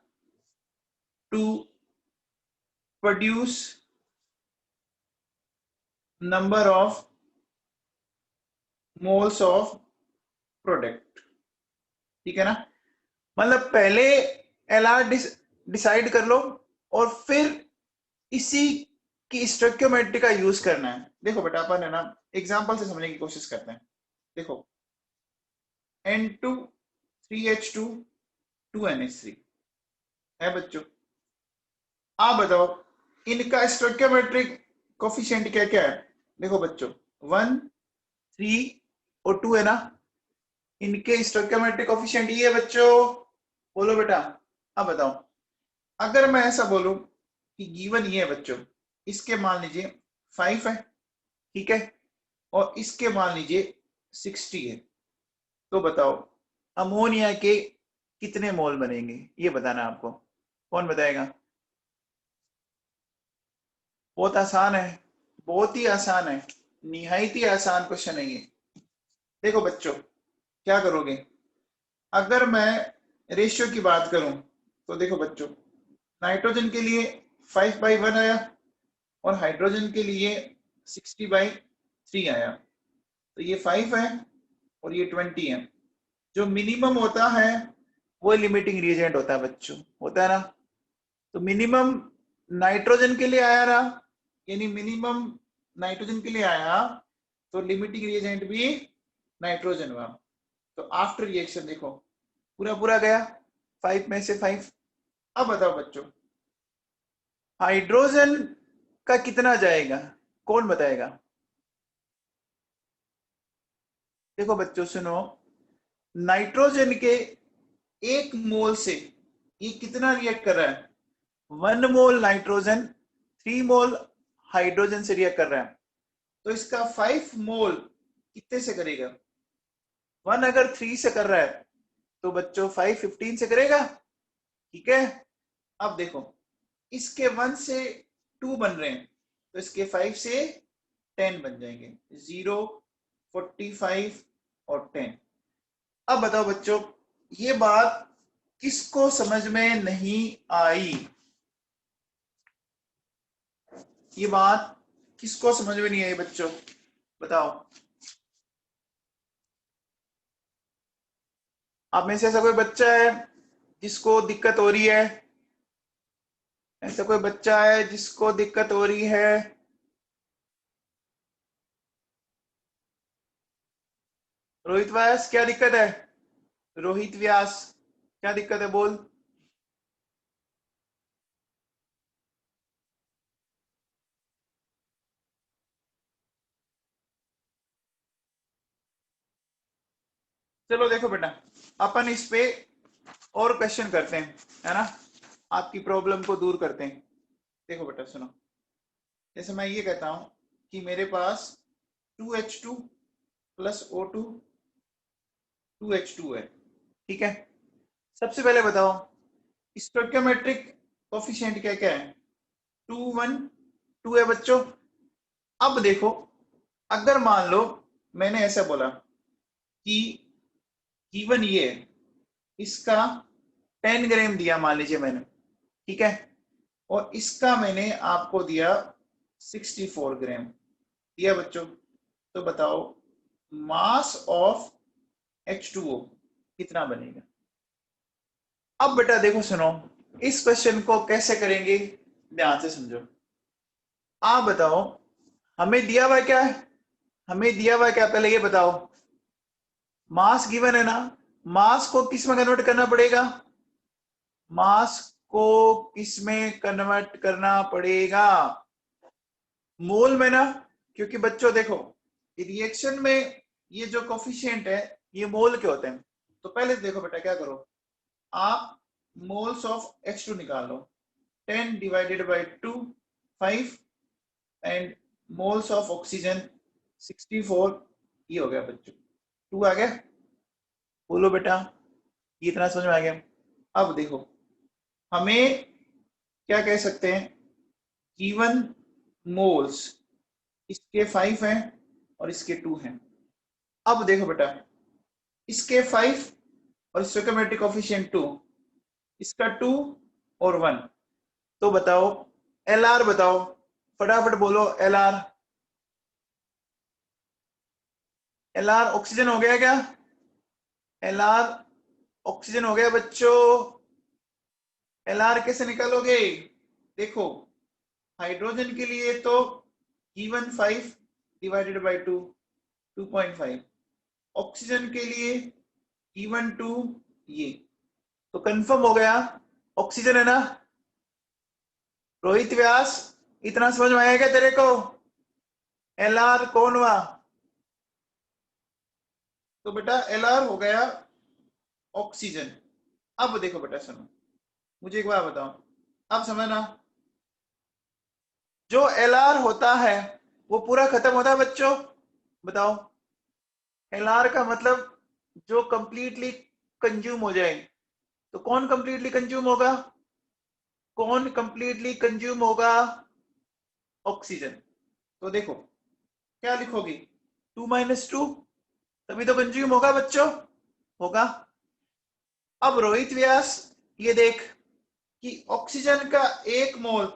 to produce number of moles of product, ठीक है ना? मतलब पहले Lr डिसाइड कर लो और फिर इसी की स्टोइकियोमेट्री का यूज करना है। देखो बेटा, अपन है ना एग्जांपल से समझने की कोशिश करते हैं। देखो N2 3H2 2NH3 है बच्चों, आप बताओ इनका स्टोइकियोमेट्रिक कोएफिशिएंट क्या क्या है? देखो बच्चों 1 3 और 2 है ना, इनके स्टोइकियोमेट्रिक कोएफिशिएंट ये है बच्चों। बोलो बेटा, अब बताओ, अगर मैं ऐसा बोलूं कि गिवन ये है बच्चों, इसके मान लीजिए 5 है, ठीक है, और इसके मान लीजिए 60 है, तो बताओ अमोनिया के कितने मोल बनेंगे? ये बताना आपको। कौन बताएगा? बहुत आसान है, बहुत ही आसान है, निहायत ही आसान क्वेश्चन है ये। देखो बच्चों, क्या करोगे? अगर मैं रेशियो की बात करूं तो देखो बच्चों, नाइट्रोजन के लिए 5/1 आया और हाइड्रोजन के लिए 60/3 आया, तो ये 5 है और ये 20 है। जो मिनिमम होता है वो लिमिटिंग रिएजेंट होता है बच्चों, होता है ना? तो मिनिमम नाइट्रोजन के लिए आया ना, यानी मिनिमम नाइट्रोजन के लिए आया, तो लिमिटिंग रिएजेंट भी नाइट्रोजन हुआ। तो आफ्टर रिएक्शन देखो पूरा पूरा गया, 5 में से 5। अब बताओ बच्चों, हाइड्रोजन का कितना जाएगा? कौन बताएगा? देखो बच्चों सुनो, नाइट्रोजन के 1 मोल से ये कितना रिएक्ट कर रहा है? 1 मोल नाइट्रोजन 3 मोल हाइड्रोजन से रिएक्ट कर रहा है, तो इसका 5 मोल कितने से करेगा? 1 अगर 3 से कर रहा है तो बच्चों 5 15 से करेगा, ठीक है। अब देखो इसके 1 से 2 बन रहे हैं, तो इसके 5 से 10 बन जाएंगे, 0 45 और 10। अब बताओ बच्चों, ये बात किसको समझ में नहीं आई? ये बात किसको समझ में नहीं आई बच्चों, बताओ। आप में से ऐसा कोई बच्चा है जिसको दिक्कत हो रही है? ऐसा कोई बच्चा है जिसको दिक्कत हो रही है? रोहित व्यास, क्या दिक्कत है? रोहित व्यास, क्या दिक्कत है? बोल। चलो देखो बेटा, अपन इस पे और क्वेश्चन करते हैं, है ना, आपकी प्रॉब्लम को दूर करते हैं। देखो बेटा सुनो, जैसे मैं ये कहता हूं कि मेरे पास 2H2 प्लस O2 2H2 है, ठीक है। सबसे पहले बताओ स्टोइकियोमेट्रिक कोफिशिएंट क्या क्या है, 2 1 2 है बच्चों। अब देखो, अगर मान लो मैंने ऐसा बोला कि गिवन ये है, इसका 10 ग्राम दिया मान लीजिए मैंने, ठीक है, और इसका मैंने आपको दिया 64 ग्राम दिया बच्चों, तो बताओ मास ऑफ H2O कितना बनेगा। अब बेटा देखो सुनो, इस क्वेश्चन को कैसे करेंगे ध्यान से समझो। आप बताओ हमें दिया हुआ क्या है, हमें दिया हुआ क्या, पहले ये बताओ, मास गिवन है ना, मास को किस में कन्वर्ट करना पड़ेगा, मास को किस में कन्वर्ट करना पड़ेगा, मोल में ना, क्योंकि बच्चों देखो रिएक्शन में ये जो कोफिशिएंट है ये मोल के होते हैं। तो पहले देखो बेटा क्या करो, आप मोल्स ऑफ H2 निकाल लो, 10 divided by 2 5 and moles of oxygen 64, ये हो गया बच्चों, 2 आ गया। बोलो बेटा ये इतना समझ में आ गया। अब देखो हमें क्या कह सकते हैं, गिवन मोल्स इसके 5 हैं और इसके 2 हैं। अब देखो बेटा इसके 5 और स्टोइकोमेट्रिक कोएफिशिएंट 2, इसका 2 और 1, तो बताओ LR बताओ, फटाफट बोलो LR। LR ऑक्सीजन हो गया क्या, LR ऑक्सीजन हो गया बच्चों। LR कैसे निकालोगे, देखो हाइड्रोजन के लिए तो गिवन 5 डिवाइडेड बाई 2 2.5, ऑक्सीजन के लिए गिवन 2 ये, तो कंफर्म हो गया ऑक्सीजन है ना। रोहित व्यास इतना समझ में आया क्या तेरे को, LR कौन हुआ, तो बेटा LR हो गया ऑक्सीजन। अब देखो बेटा सुनो, मुझे एक बात बताओ, अब समझना, जो LR होता है वो पूरा खत्म होता है बच्चों, बताओ LR का मतलब जो कंप्लीटली कंज्यूम हो जाए, तो कौन कंप्लीटली कंज्यूम होगा, कौन कंप्लीटली कंज्यूम होगा, ऑक्सीजन। तो देखो क्या लिखोगी, 2 - 2, तभी तो कंज्यूम होगा बच्चों, होगा। अब रोहित व्यास ये देख कि ऑक्सीजन का 1 मोल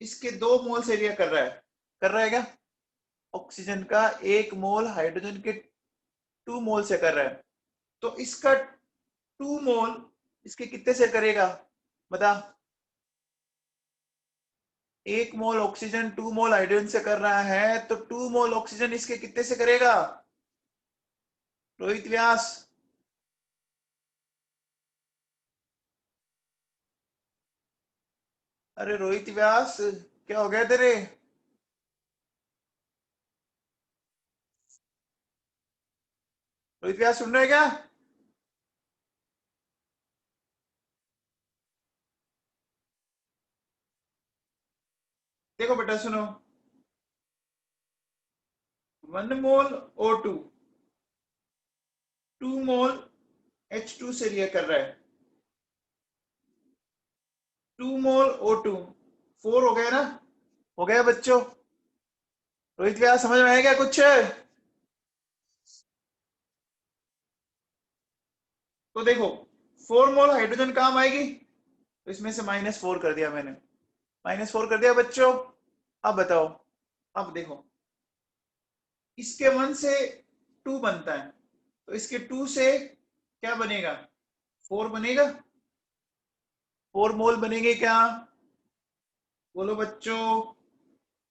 इसके 2 मोल से रिएक्ट कर रहा है क्या, ऑक्सीजन का 1 मोल हाइड्रोजन के 2 मोल से कर रहा है, तो इसका 2 मोल इसके कितने से करेगा, बता। 1 मोल ऑक्सीजन 2 मोल हाइड्रोजन से कर रहा है, तो 2 मोल ऑक्सीजन इसके कितने से करेगा, रोहित व्यास। अरे रोहित व्यास क्या हो गया तेरे, रोहित व्यास सुन रहे क्या, देखो बेटा सुनो, 1 मोल O2 2 मोल H2 से रिएक्ट कर रहा है, 2 मोल O2 4 हो गया ना, हो गया बच्चों। रोहित व्यास समझ में आया क्या कुछ, तो देखो 4 मोल हाइड्रोजन काम आएगी, तो इसमें से -4 कर दिया मैंने, -4 कर दिया बच्चों। अब बताओ, अब देखो इसके 1 से 2 बनता है, तो इसके 2 से क्या बनेगा, 4 बनेगा, 4 मोल बनेंगे क्या, बोलो बच्चों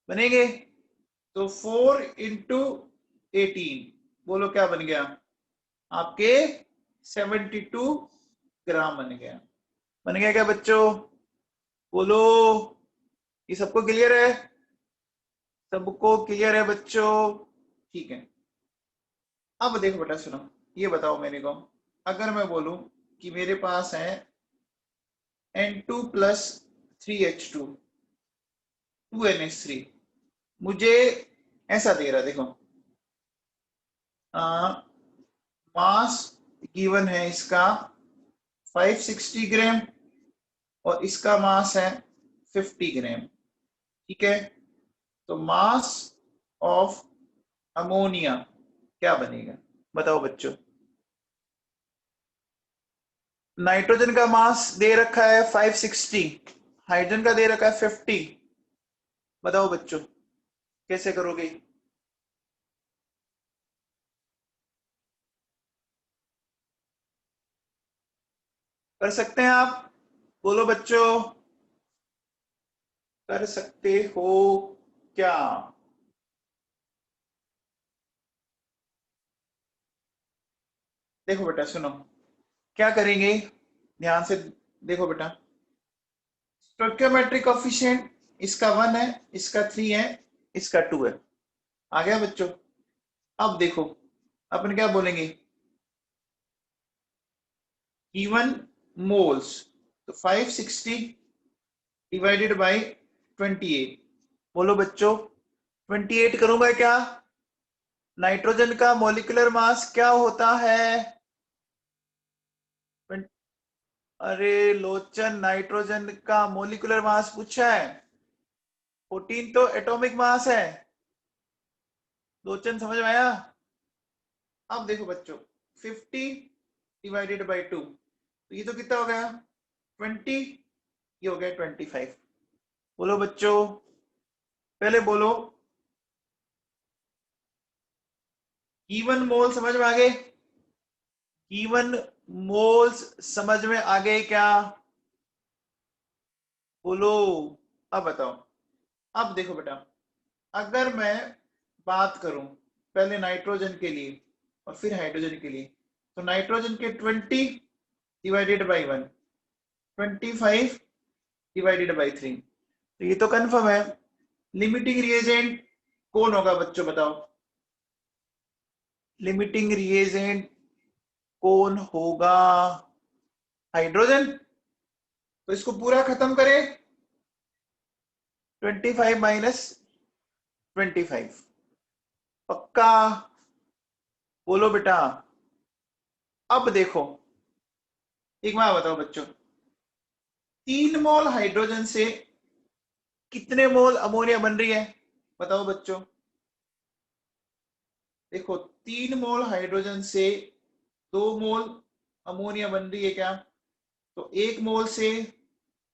बनेंगे, तो 4 × 18 बोलो क्या बन गया, आपके 72 ग्राम बन गया क्या बच्चों, बोलो ये सबको क्लियर है, सबको क्लियर है बच्चों, ठीक है। अब देखो बेटा सुनो, ये बताओ मेरे को, अगर मैं बोलूं कि मेरे पास है N2 + 3H2 2NH3, मुझे ऐसा दे रहा, देखो मास गिवन है इसका 560 ग्राम, और इसका मास है 50 ग्राम, ठीक है। तो मास ऑफ अमोनिया क्या बनेगा बताओ बच्चों। नाइट्रोजन का मास दे रखा है 560, हाइड्रोजन का दे रखा है 50। बताओ बच्चों कैसे करोगे। कर सकते हैं आप, बोलो बच्चों, कर सकते हो क्या। देखो बेटा सुनो, क्या करेंगे ध्यान से देखो बेटा। स्टोइकियोमेट्रिक कोएफिशिएंट इसका 1 है, इसका 3 है, इसका 2 है। आ गया बच्चों। अब देखो अपन क्या बोलेंगे, गिवन मोल्स, तो 560 डिवाइडेड बाय 28। बोलो बच्चों 28 करूंगा क्या। नाइट्रोजन का मॉलिक्यूलर मास क्या होता है। अरे लोचन, नाइट्रोजन का मॉलिक्यूलर मास पूछा है, 14 तो एटॉमिक मास है। लोचन समझ में आया। अब देखो बच्चों 50 डिवाइडेड बाय 2, तो ये तो कितना हो गया 20, ये हो गया 25। बोलो बच्चों, पहले बोलो गिवन मोल समझ में आ गए। गिवन मोल्स समझ में आ गए क्या, बोलो। अब बताओ। अब देखो बेटा, अगर मैं बात करूं पहले नाइट्रोजन के लिए और फिर हाइड्रोजन के लिए, तो नाइट्रोजन के 20 डिवाइडेड बाई 1, 25 डिवाइडेड बाई 3, तो ये तो कंफर्म है। लिमिटिंग रिएजेंट कौन होगा बच्चों बताओ। लिमिटिंग रिएजेंट कौन होगा, हाइड्रोजन। तो इसको पूरा खत्म करें, 25 माइनस 25, पक्का। बोलो बेटा। अब देखो एक बात बताओ बच्चों, 3 मोल हाइड्रोजन से कितने मोल अमोनिया बन रही है बताओ बच्चों। देखो 3 मोल हाइड्रोजन से 2 मोल अमोनिया बन रही है क्या, तो 1 मोल से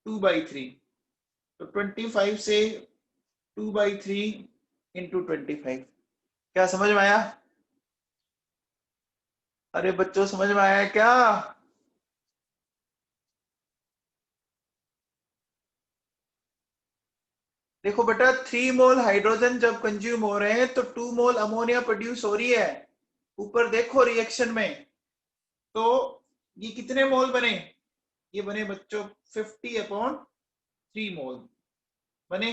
2/3, तो 25 से 2/3 इंटू 25। क्या समझ में आया। अरे बच्चों समझ में आया क्या। देखो बेटा 3 मोल हाइड्रोजन जब कंज्यूम हो रहे हैं तो 2 मोल अमोनिया प्रोड्यूस हो रही है। ऊपर देखो रिएक्शन में, तो ये कितने मोल बने, ये बने बच्चों 50/3 मोल बने।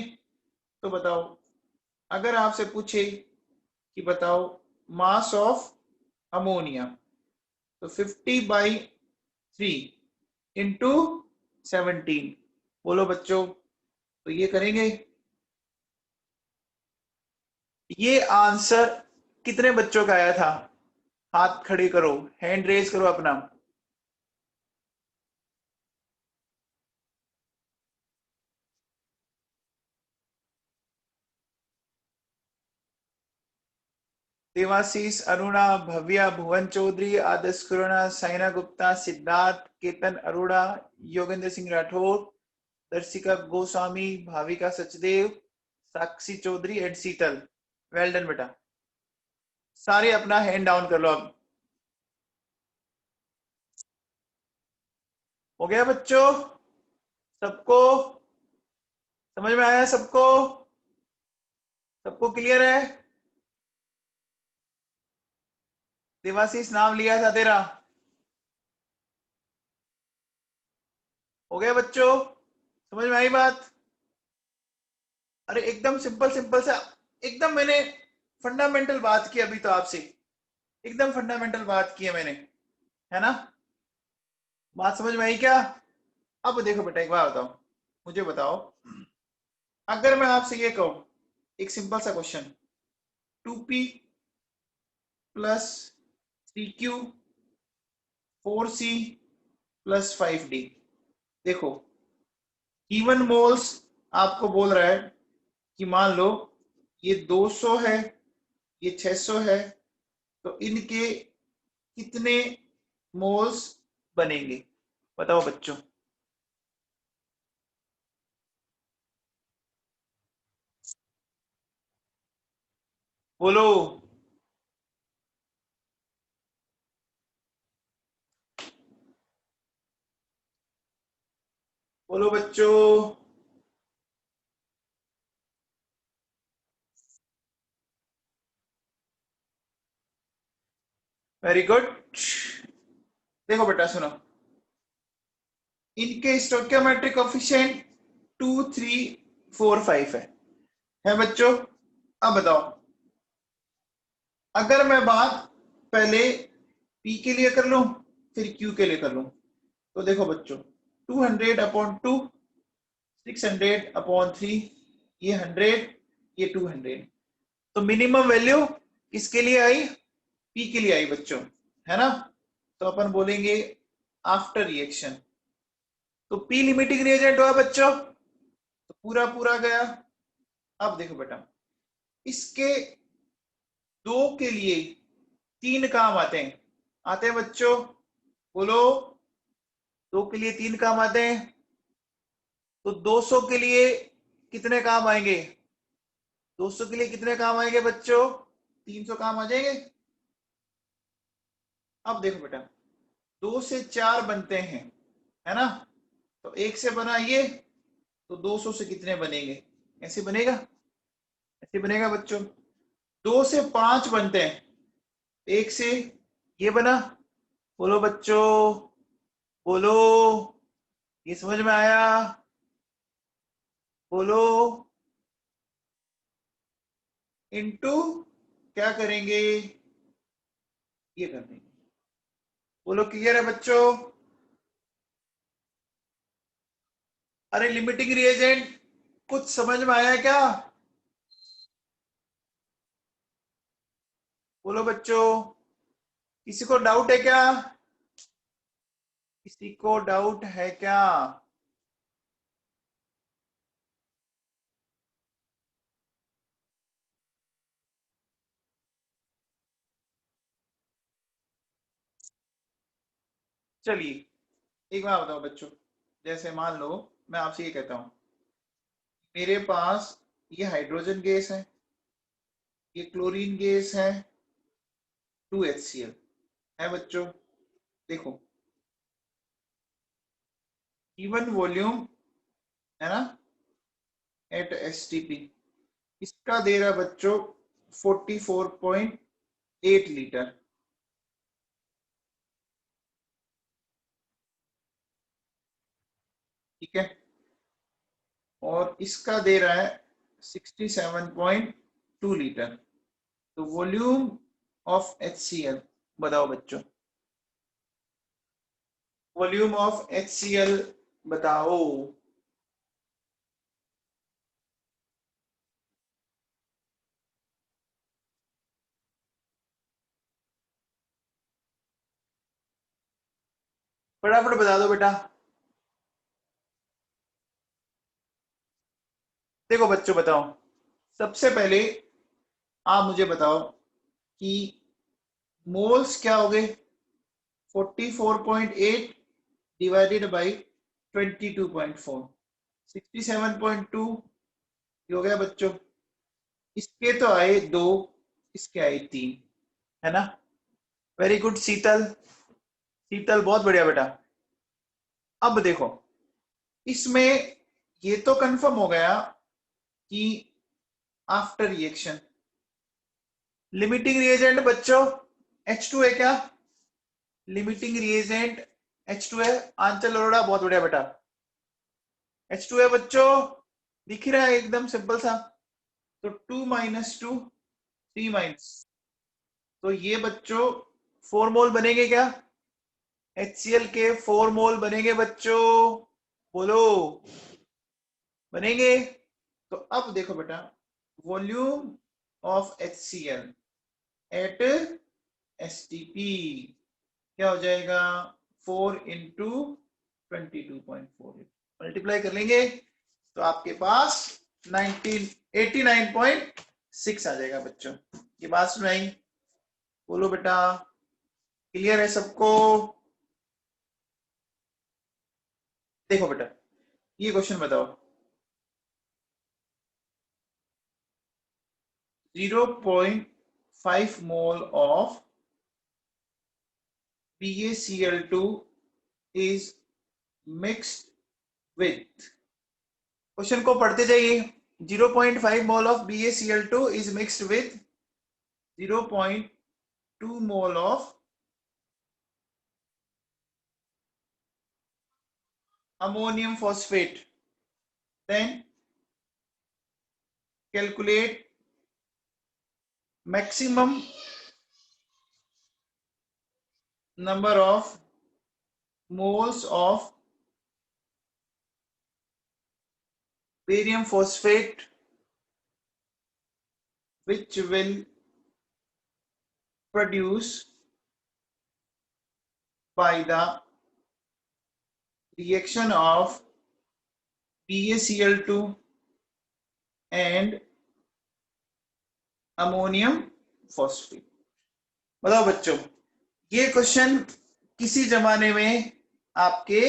तो बताओ अगर आपसे पूछे कि बताओ मास ऑफ अमोनिया, तो 50/3 इंटू 17, बोलो बच्चों। तो ये करेंगे, ये आंसर कितने बच्चों का आया था, हाथ खड़े करो, हैंड रेज करो अपना। Devashish, Aruna, Bhavya, Bhuvan Chaudhary, Adarsh Khurana, Saina Gupta, Siddharth, Ketan Arora, Yogendra Singh Rathore, Darshika Goswami, Bhavika Sachdev, Sakshi Chaudhary and Sheetal. Well done बेटा। सारे अपना हैंड डाउन कर लो अब। हो गया बच्चों, सबको समझ में आया, सबको सबको क्लियर है। देवाशीष नाम लिया था तेरा। हो गया बच्चों, समझ में आई बात। अरे एकदम सिंपल सिंपल सा, एकदम मैंने फंडामेंटल बात की अभी तो आपसे, एकदम फंडामेंटल बात की है मैंने, है ना। बात समझ में आई क्या। अब देखो बेटा एक बात बताओ, मुझे बताओ, अगर मैं आपसे ये कहूं एक सिंपल सा question, 2p plus 3q 4c plus 5d, देखो इवन मोल्स आपको बोल रहा है कि मान लो ये 200 है, ये 600 है, तो इनके कितने मोल्स बनेंगे? बताओ बच्चों। बोलो। बोलो बच्चों। Very good. देखो बेटा सुनो, इनके स्टोइकियोमेट्रिक कोएफिशिएंट 2, 3, 4, 5 है बच्चों। अब बताओ, अगर मैं बात पहले P के लिए कर लूं फिर Q के लिए कर लूं, तो देखो बच्चों 200/2, 600/3, ये 100, ये 200, तो मिनिमम वैल्यू किसके लिए आई? P के लिए आई बच्चों, है ना। तो अपन बोलेंगे आफ्टर रिएक्शन, तो P लिमिटिंग रिएजेंट हुआ बच्चों, तो पूरा पूरा गया। अब देखो बेटा, इसके 2 के लिए 3 काम आते हैं बच्चों। बोलो, 2 के लिए 3 काम आते हैं, तो 200 के लिए कितने काम आएंगे? 200 के लिए कितने काम आएंगे बच्चों? 300 काम आ जाएंगे। अब देखो बेटा, 2 से 4 बनते हैं, है ना, तो 1 से बना ये, तो 200 से कितने बनेंगे? ऐसे बनेगा, ऐसे बनेगा बच्चों। 2 से 5 बनते हैं, 1 से ये बना। बोलो बच्चों, बोलो, ये समझ में आया? बोलो। इनटू क्या करेंगे? ये कर देंगे। बोलो क्लियर है बच्चों? अरे लिमिटिंग रिएजेंट कुछ समझ में आया क्या? बोलो बच्चों, किसी को डाउट है क्या? किसी को डाउट है क्या? चलिए एक बात बताओ बच्चों, जैसे मान लो मैं आपसे ये कहता हूं, मेरे पास ये हाइड्रोजन गैस ये क्लोरीन गैस है, 2HCl है बच्चों। देखो इवन वॉल्यूम है ना एट STP, इसका दे रहा है बच्चों 44.8 लीटर। ठीक है, और इसका दे रहा है 67.2 लीटर। तो वॉल्यूम ऑफ HCl बताओ बच्चों, वॉल्यूम ऑफ HCl बताओ। फटाफट बता दो बेटा। देखो बच्चों बताओ, सबसे पहले आप मुझे बताओ कि मोल्स क्या हो गए? 44.8 डिवाइडेड बाई 22.4, 67.2 हो गया बच्चों। इसके तो आए 2, इसके आए 3, है ना। वेरी गुड शीतल, शीतल बहुत बढ़िया बेटा। अब देखो इसमें ये तो कंफर्म हो गया कि आफ्टर रिएक्शन लिमिटिंग रिएजेंट बच्चों H2 है क्या? लिमिटिंग रिएजेंट H2 है। आंचल अरोड़ा बहुत बढ़िया बेटा, H2 है बच्चों, दिख रहा है एकदम सिंपल सा। तो 2 - 2 3 तो ये बच्चों 4 मोल बनेंगे क्या? HCl के 4 मोल बनेंगे बच्चों, बोलो बनेंगे। तो अब देखो बेटा, volume of HCl at STP क्या हो जाएगा? 4 × 22.4, मल्टीप्लाई कर लेंगे तो आपके पास 89.6 आ जाएगा बच्चों। ये बात सुनाई, बोलो बेटा, क्लियर है सबको? देखो बेटा, ये क्वेश्चन बताओ, 0.5 mole of BaCl2 is mixed with, question को पढ़ते जाइए। 0.5 mole of BaCl2 is mixed with 0.2 mole of ammonium phosphate, then calculate maximum number of moles of barium phosphate which will produce by the reaction of BaCl2 and ammonium phosphate। बताओ बच्चों, ये question किसी जमाने में आपके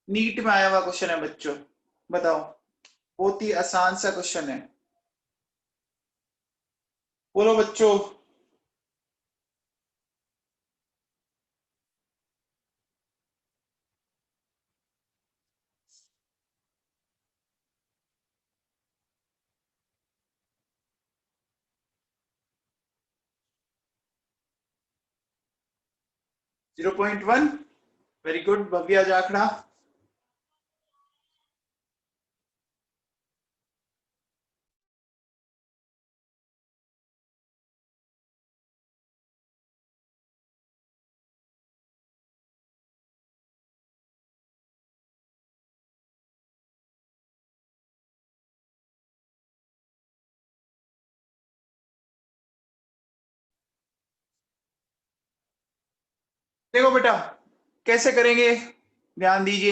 NEET में आया हुआ क्वेश्चन है बच्चों। बताओ, बहुत ही आसान सा क्वेश्चन है, बोलो बच्चों। Zero 0.1, very good Bhavya Jakhara. देखो बेटा कैसे करेंगे, ध्यान दीजिए।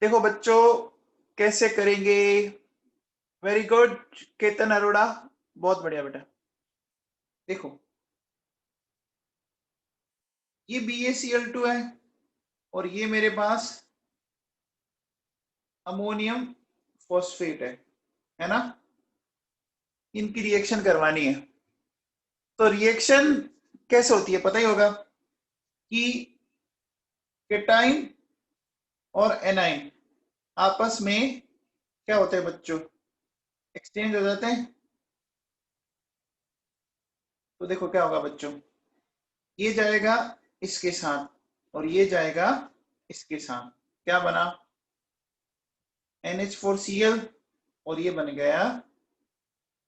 देखो बच्चों कैसे करेंगे, वेरी गुड केतन अरोड़ा, बहुत बढ़िया बेटा। देखो ये BaCl2 है और ये मेरे पास अमोनियम फॉस्फेट है ना, इनकी रिएक्शन करवानी है। तो रिएक्शन कैसे होती है पता ही होगा कि केटाइन और एनाइन आपस में क्या होता है बच्चों, एक्सचेंज हो जाते हैं। तो देखो क्या होगा बच्चों, ये जाएगा इसके साथ और ये जाएगा इसके साथ, क्या बना NH4Cl और ये बन गया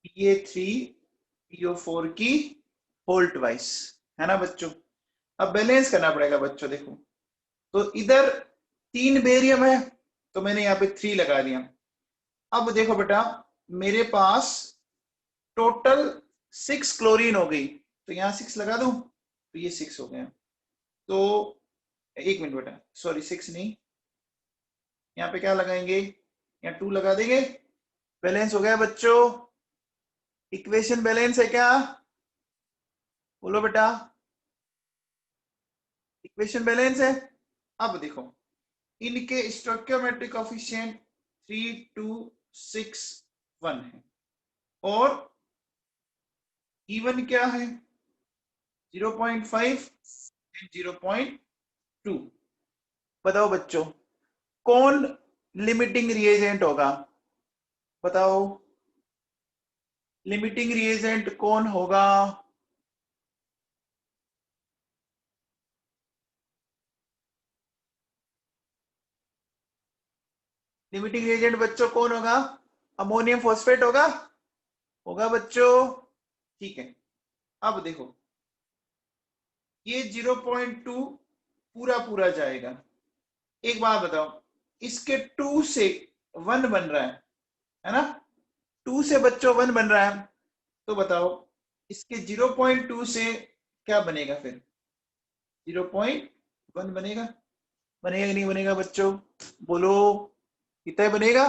Pa3PO4 की होल ट्वाइस, है ना बच्चों। अब बैलेंस करना पड़ेगा बच्चों। देखो तो इधर 3 बेरियम है तो मैंने यहाँ पे 3 लगा दिया। अब देखो बेटा मेरे पास टोटल 6 क्लोरीन हो गई, तो यहाँ 6 लगा दूं तो ये 6 हो गया। तो एक मिनट बेटा, सॉरी 6 नहीं, यहाँ पे क्या लगाएंगे, यहाँ 2 लगा देंगे। बैलेंस हो गया बच्चों, इक्वेशन बैलेंस है क्या, बोलो बेटा, इक्वेशन बैलेंस है। अब देखो इनके स्टोइकियोमेट्रिक कोएफिशिएंट 3, 2, 6, 1 है और इवन क्या है 0.5 एंड 0.2। बताओ बच्चों कौन लिमिटिंग रिएजेंट होगा, बताओ लिमिटिंग रिएजेंट कौन होगा, लिमिटिंग रिएजेंट बच्चों कौन होगा, अमोनियम फॉस्फेट होगा, होगा बच्चों, ठीक है। अब देखो ये 0.2 पूरा पूरा जाएगा। एक बात बताओ, इसके 2 से 1 बन रहा है ना, 2 से बच्चों 1 बन रहा है, तो बताओ इसके 0.2 से क्या बनेगा फिर 0.5 1 बनेगा, बनेगा कि नहीं बनेगा बच्चों, बोलो, कितना बनेगा?